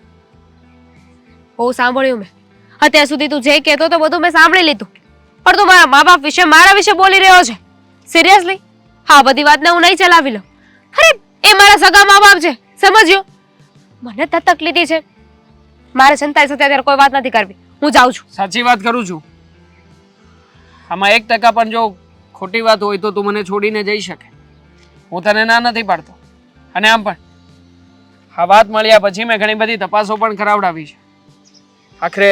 બહુ સાંભળ્યું મેં. અત્યાર સુધી તું જે કહેતો તો બધું મેં સાંભળી લીધું, પણ તું મારા મા બાપ વિશે મારા વિશે બોલી રહ્યો છે. સિરિયસલી હા બધી વાતને હું નહીં ચલાવી લઉં. અરે એ મારા સગા મા બાપ છે, સમજ્યો? મને દત્તક લીધી છે, મારે સંતાઈ સાથે અત્યારે કોઈ વાત નથી કરવી. હું જાઉં છું. સાચી વાત કરું છું. આમાં 1% પણ જો ખોટી વાત હોય તો તું મને છોડીને જઈ શકે. હું તને ના નથી પાડતો. અને આમ પણ આ વાત મળ્યા પછી મેં ઘણી બધી તપાસો પણ કરાવડાવી છે. આખરે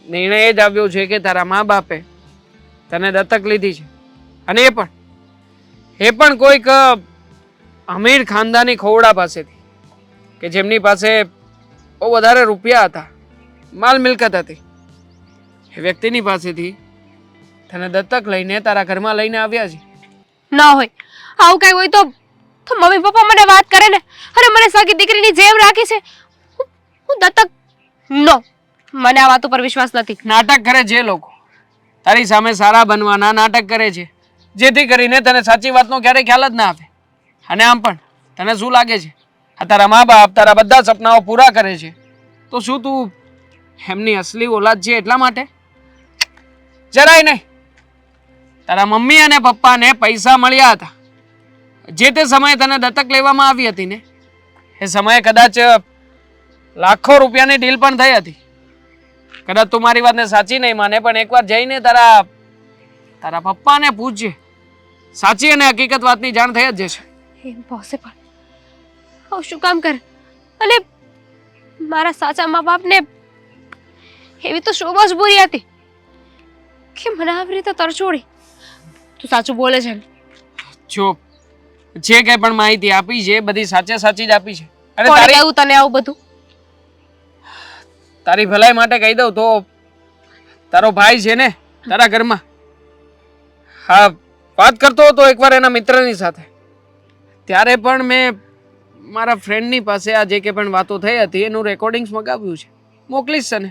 નિર્ણય એ જ આવ્યો છે કે તારા મા બાપે તને દત્તક લીધી છે, અને એ પણ કોઈક અમીર ખાનદાની ખોવડા પાસેથી કે જેમની પાસે બહુ વધારે રૂપિયા હતા, માલ મિલકત હતી. એ વ્યક્તિની પાસેથી તને દત્તક લઈને તારા ઘરમાં લઈને આવ્યા છે. ના હોય આવું કઈ હોય તો મમ્મી પપ્પા મને વાત કરે ને. અરે મને સગી દીકરીની જેમ રાખી છે. હું દત્તક નો, મને આ વાત ઉપર વિશ્વાસ નથી. નાટક કરે છે લોકો, તારી સામે સારા બનવાના નાટક કરે છે, જેથી કરીને તને સાચી વાતનો ક્યારેય ખ્યાલ જ ના આવે. અને આમ પણ તને શું લાગે છે આ તારા મા બાપ તારા બધા સપનાઓ પૂરા કરે છે તો શું તું એમની અસલી ઓલાદ છે એટલા માટે? જરાય નહીં. તારા મમ્મી અને પપ્પાને પૈસા મળ્યા હતા જે તે સમયે તને દત્તક લેવામાં આવી હતી ને, એ સમયે કદાચ લાખો રૂપિયાની ડીલ પણ થઈ હતી. કદાચ તું મારી વાતને સાચી નહીં માને, પણ એકવાર જઈને તારા પપ્પાને પૂછજે, સાચી અને હકીકત વાતની જાણ થઈ જ જશે. ઇમ્પોસિબલ. હું શું કામ કર? અને મારા સાચા મા બાપને એવી તો શું મજબૂરી હતી કે મને આવી રીતે તરછોડી? તું સાચું બોલે છે ને? જો જે કંઈ પણ માહિતી આપી છે બધી સાચી જ આપી છે. અને કોણે કહ્યું તને આવું બધું? તારી ભલાઈ માટે કહી દઉં તો તારો ભાઈ છે ને તારા ઘરમાં, હા વાત કરતો હતો એકવાર એના મિત્રની સાથે, ત્યારે પણ મેં મારા ફ્રેન્ડની પાસે આ જે કે પણ વાતો થઈ હતી એનું રેકોર્ડિંગ્સ મગાવ્યું છે, મોકલીશ તને,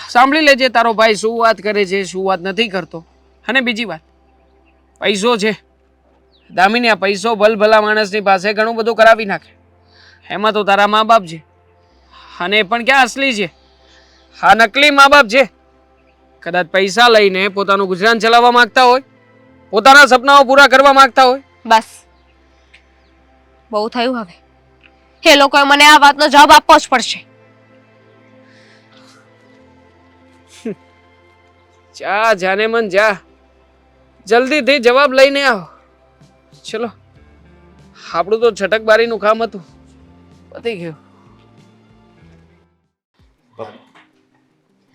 સાંભળી લેજે તારો ભાઈ શું વાત કરે છે શું વાત નથી કરતો. અને બીજી વાત, પૈસો છે દામિની, આ પૈસો ભલભલા માણસની પાસે ઘણું બધું કરાવી નાખે. એમાં તો તારા મા બાપ છે, અને એ પણ ક્યાં અસલી છે, હા નકલી મા બાપ છે. કદાચ પૈસા લઈને પોતાનું ગુજરાન ચલાવવા માંગતા હોય, પોતાના સપનાઓ પૂરા કરવા માંગતા હોય. બસ બહુ થયું. હવે એ લોકોએ મને આ વાતનો જવાબ આપવો જ પડશે. જા જાને મન જા, જલ્દીથી જવાબ લઈને આવો. ચલો, આપણું તો છટકબારીનું કામ હતું, પતી ગયું.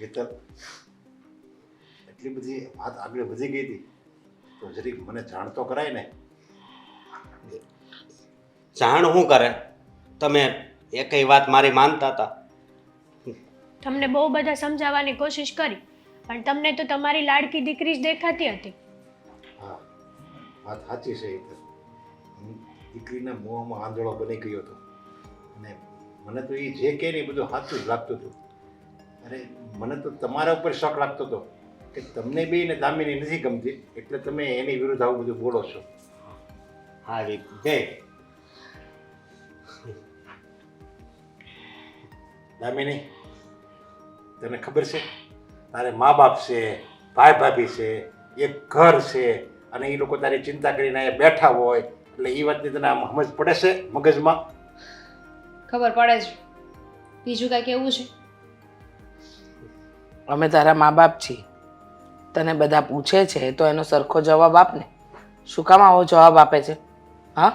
હેતલ, એટલી બધી વાત આગળ વધી ગઈ હતી તો જરીક મને જાણ તો કરાય ને. જાણ શું કરે? તમે એકય વાત મારી માનતા હતા? તમને બહુ બધા સમજાવવાની કોશિશ કરી, પણ તમને તો તમારી લાડકી દીકરી જ દેખાતી હતી. હા, વાત સાચી છે. એ તો હું દીકરીના મોંમાં આંધળો બની ગયો હતો અને મને તો એ જે કહે ને એ બધું સાચું જ લાગતું હતું. અરે મને તો તમારા ઉપર શક લાગતો હતો કે તમને બેયને દામિની નથી ગમતી એટલે તમે એની વિરુદ્ધ આવું બધું બોલો છો. હા બે દામિની, તને ખબર છે તારે મા બાપ છે, ભાઈ ભાભી છે, એક ઘર છે અને એ લોકો તારી ચિંતા કરીને અહીંયા બેઠા હોય એટલે એ વાતની તને આમ સમજ પડે છે મગજમાં? ખબર પડે છે. બીજું કાંઈ કેવું છે? અમે તારા મા બાપ છીએ. તને બધા પૂછે છે તો એનો સરખો જવાબ આપ ને. શું કામ આવો જવાબ આપે છે? હા,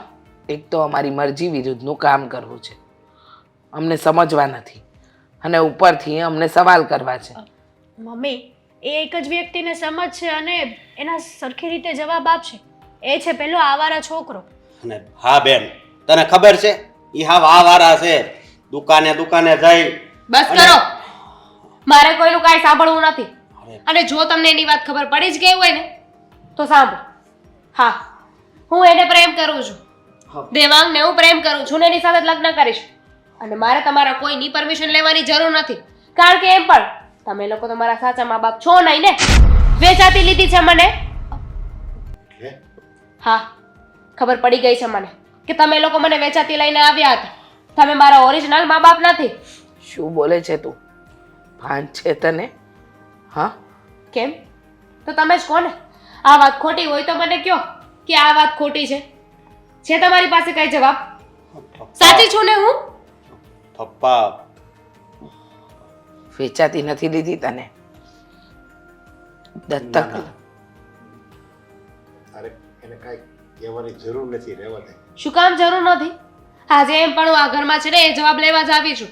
એક તો અમારી મરજી વિરુદ્ધનું કામ કરવું છે, અમને સમજવા નથી અને ઉપરથી અમને સવાલ કરવા છે. મમ્મી, એ એક જ વ્યક્તિને સમજશે અને એના સરખી રીતે જવાબ આપશે. એ છે પેલો આવારા છોકરો. અને હા બેન, તને ખબર છે ઈ હાવ આવારા છે. દુકાને દુકાને જઈ બસ કરો. મારે કોઈનું કાંઈ સાંભળવું નથી. અને જો તમને એની વાત ખબર પડી જ ગઈ હોય ને તો સાંભળો. હા, હું એને પ્રેમ કરું છું. દેવાંગને હું પ્રેમ કરું છું ને એની સાથે જ લગ્ન કરીશ. અને મારે તમારા કોઈની પરમિશન લેવાની જરૂર નથી. કારણ કે એમ પણ તમે લોકો તમારા સાચા મા બાપ છો નહીં ને. વેચાતી લીધી છે મને. હે? હા, ખબર પડી ગઈ છે મને કે તમે લોકો મને વેચાતી લઈને આવ્યા હતા. તમે મારા ઓરિજિનલ મા બાપ નથી. શું બોલે છે તું? ભાન છે તને? હા, કેમ? તો તમે જ કોને? આ વાત ખોટી હોય તો મને કહો કે આ વાત ખોટી છે. છે તમારી પાસે કઈ જવાબ? સાચી છું ને હું? પપ્પા વેચાતી નથી લીધી તને, દત્તક. તારે એને કાંઈ કહેવાની જરૂર નથી, રહેવા દે. શું કામ જરૂર નથી? આજે એમ પણ હું આ ઘરમાં છે ને એ જવાબ લેવા જ આવી છું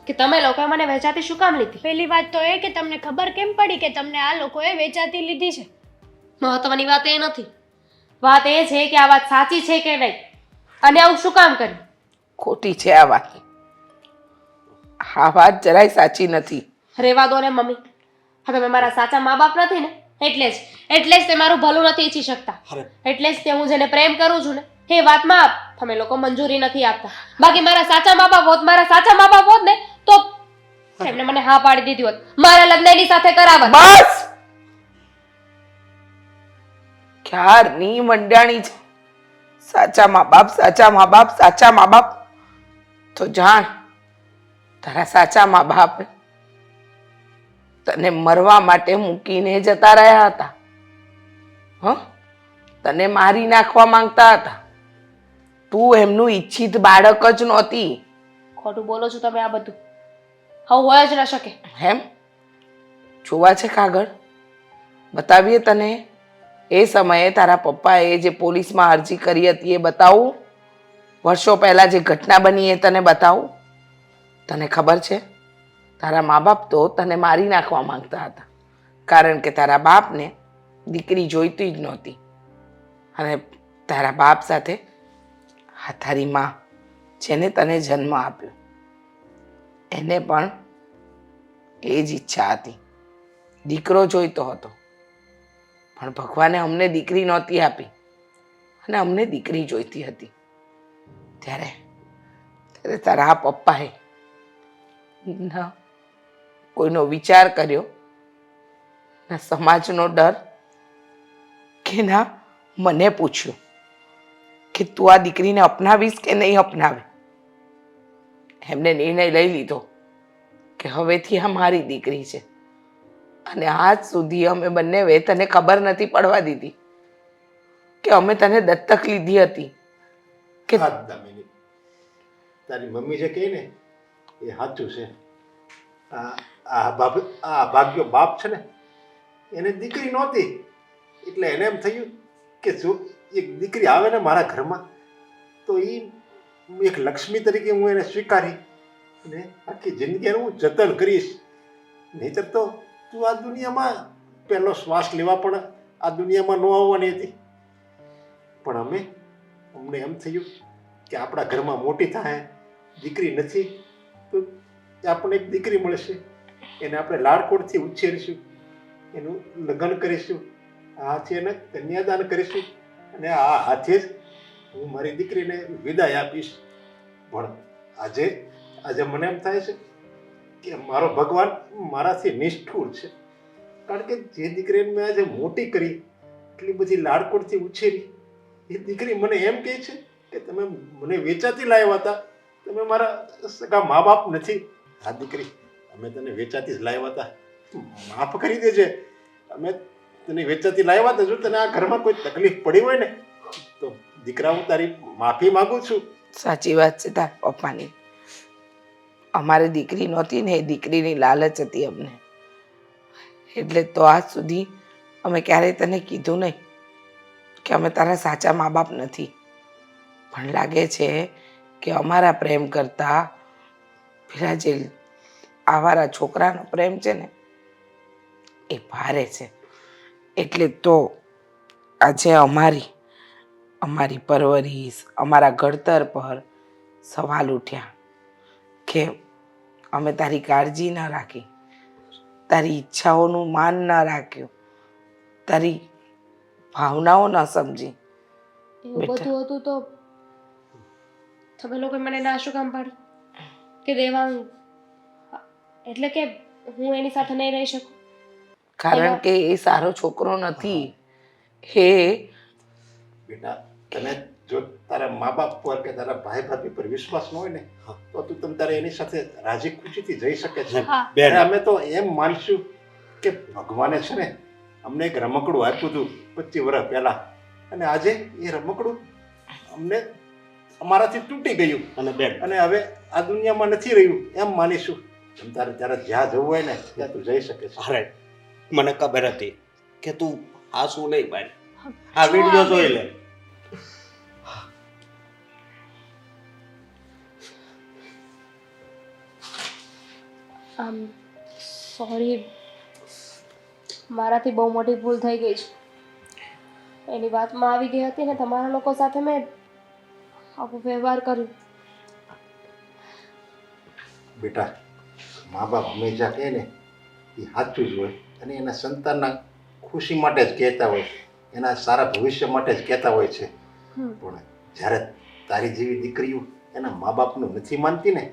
કે તમે લોકોએ મને વેચાતી શું કામ લીધી. પહેલી વાત તો એ કે તમને ખબર કેમ પડી કે તમને આ લોકોએ વેચાતી લીધી છે? મહત્વની વાત એ નથી. વાત એ છે કે આ વાત સાચી છે કે નહીં અને આવું શું કામ કર્યું. ખોટી છે આ વાત. આ વાત જરાય સાચી નથી. રેવા દો ને મમ્મી. હા, તમે મારા સાચા મા બાપ નથી ને એટલે જ તે મારું ભલું નથી ઈચ્છી શકતા. એટલે જ તે હું જેને પ્રેમ કરું છું ને એ વાતમાં તમે લોકો મંજૂરી નથી આપતા. બાકી મારા સાચા મા બાપ હોત ને તો એમને મને હા પાડી દીધી હોત. મારા લગ્ન એની સાથે કરાવત. બસ, ક્યારની મંડાણી છે. સાચા મા બાપ, સાચા મા બાપ, સાચા મા બાપ. તો જાણ, તારા સાચા મા બાપ તને મરવા માટે મૂકીને જતા રહ્યા હતા. તને મારી નાખવા માંગતા હતા. તું એમનું ઈચ્છિત બાળક જ નહોતી. ખોટું બોલો છો તમે આ બધું. હવે હોય જ ન શકે. એમ? જોવા છે કાગળ? બતાવીએ તને? એ સમયે તારા પપ્પાએ જે પોલીસમાં અરજી કરી હતી એ બતાવું? વર્ષો પહેલા જે ઘટના બની એ તને બતાવું? તને ખબર છે તારા મા બાપ તો તને મારી નાખવા માંગતા હતા કારણ કે તારા બાપને દીકરી જોઈતી જ નહોતી અને તારા બાપ સાથે આ તારી માં જેને તને જન્મ આપ્યો એને પણ એ જ ઈચ્છા હતી. દીકરો જોઈતો હતો પણ ભગવાને અમને દીકરી નહોતી આપી અને અમને દીકરી જોઈતી હતી. ત્યારે તારા આ પપ્પાએ ના કોઈનો વિચાર કર્યો, ના સમાજનો ડર, કે ના મને પૂછ્યું કે તું આ દીકરીને અપનાવીશ કે નહીં અપનાવે. એમને નિર્ણય લઈ લીધો કે હવેથી આ મારી દીકરી છે અને આજ સુધી અમે બંને તને ખબર નથી પડવા દીધી કે અમે તને દત્તક લીધી હતી. કે તારી મમ્મી જે કહે ને એ સાચું છે. આ ભાગ્યો બાપ છે ને એને દીકરી નહોતી એટલે એને એમ થયું કે જો એક દીકરી આવે ને મારા ઘરમાં તો એ એક લક્ષ્મી તરીકે હું એને સ્વીકારી અને આખી જિંદગી એનું હું જતન કરીશ. નહીંતર તો તું આ દુનિયામાં પહેલો શ્વાસ લેવા પણ આ દુનિયામાં ન આવવાની હતી. પણ અમને એમ થયું કે આપણા ઘરમાં મોટી થાય દીકરી નથી તો કે આપણને એક દીકરી મળશે, એને આપણે લાડકોડથી ઉછેરીશું, એનું લગ્ન કરીશું, આ હાથે એને કન્યાદાન કરીશું અને આ હાથે જ હું મારી દીકરીને વિદાય આપીશ. પણ આજે મને એમ થાય છે કે મારો ભગવાન મારાથી નિષ્ઠુર છે. કારણ કે જે દીકરીને મેં આજે મોટી કરી, એટલી બધી લાડકોડથી ઉછેરી, એ દીકરી મને એમ કહે છે કે તમે મને વેચાતી લાવ્યા હતા, તમે મારા સગા મા બાપ નથી. હા દીકરી, અમે તને વેચાતી જ લાવ્યા હતા, માફ કરી દેજે. અમે તને વેચાતી લાવ્યા હતા. જો તને આ ઘરમાં કોઈ તકલીફ પડી હોય ને તો દીકરા, હું તારી માફી માંગુ છું. સાચી વાત છે તાર પપ્પાની. અમારી દીકરી નહોતી ને, એ દીકરીની લાલચ હતી અમને, એટલે તો આજ સુધી અમે ક્યારેય તને કીધું નહીં કે અમે તારા સાચા મા બાપ નથી. પણ લાગે છે કે અમારા પ્રેમ કરતાં પેલા જે આવારા છોકરાનો પ્રેમ છે ને એ ભારે છે. એટલે તો આજે અમારી પરવરિશ, અમારા ઘડતર પર સવાલ ઉઠ્યા કે અમે તારી કાળજી ન રાખી, તારી ઈચ્છાઓનું માન ન રાખ્યું, તારી ભાવનાઓ ન સમજી. એવું બધું હતું તો તમે લોકો મને ના શું કામ પાડી કે દેવાંગ, એટલે કે હું એની સાથે નહીં રહી શકું? કારણ કે એ સારો છોકરો નથી. હે બેટા, તને જો તારા મા બાપ પર કે તારા ભાઈ ભાભી પર વિશ્વાસ ન હોય ને તો તું તમ તારે એની સાથે રાજી ખુશીથી જઈ શકે છે. બેન, અમે તો એમ માનશું કે ભગવાને છે ને અમને એક રમકડું આપ્યું હતું 25 વર્ષ પહેલા, અને આજે એ રમકડું અમને અમારાથી તૂટી ગયું અને બેન, અને હવે આ દુનિયામાં નથી રહ્યું એમ માનીશું. તમ તારે ત્યારે જ્યાં જવું હોય ને ત્યાં તું જઈ શકે છે. અરે મને ખબર હતી કે તું આ શું નહીં પાડ. આ વિડીયો જોઈ લે. સોરી, મારાથી બહુ મોટી ભૂલ થઈ ગઈ છે. એની વાતમાં આવી ગઈ હતી ને તમારા લોકો સાથે મેં આવો વ્યવહાર કર્યો. બેટા, મા બાપ હંમેશા કહે ને એ સાચું જ હોય, અને એના સંતાનના ખુશી માટે જ કહેતા હોય, એના સારા ભવિષ્ય માટે જ કહેતા હોય છે. પણ જ્યારે તારી જેવી દીકરીઓ એના મા બાપનું નથી માનતી ને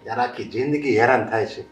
ત્યારે આખી જિંદગી હેરાન થાય છે.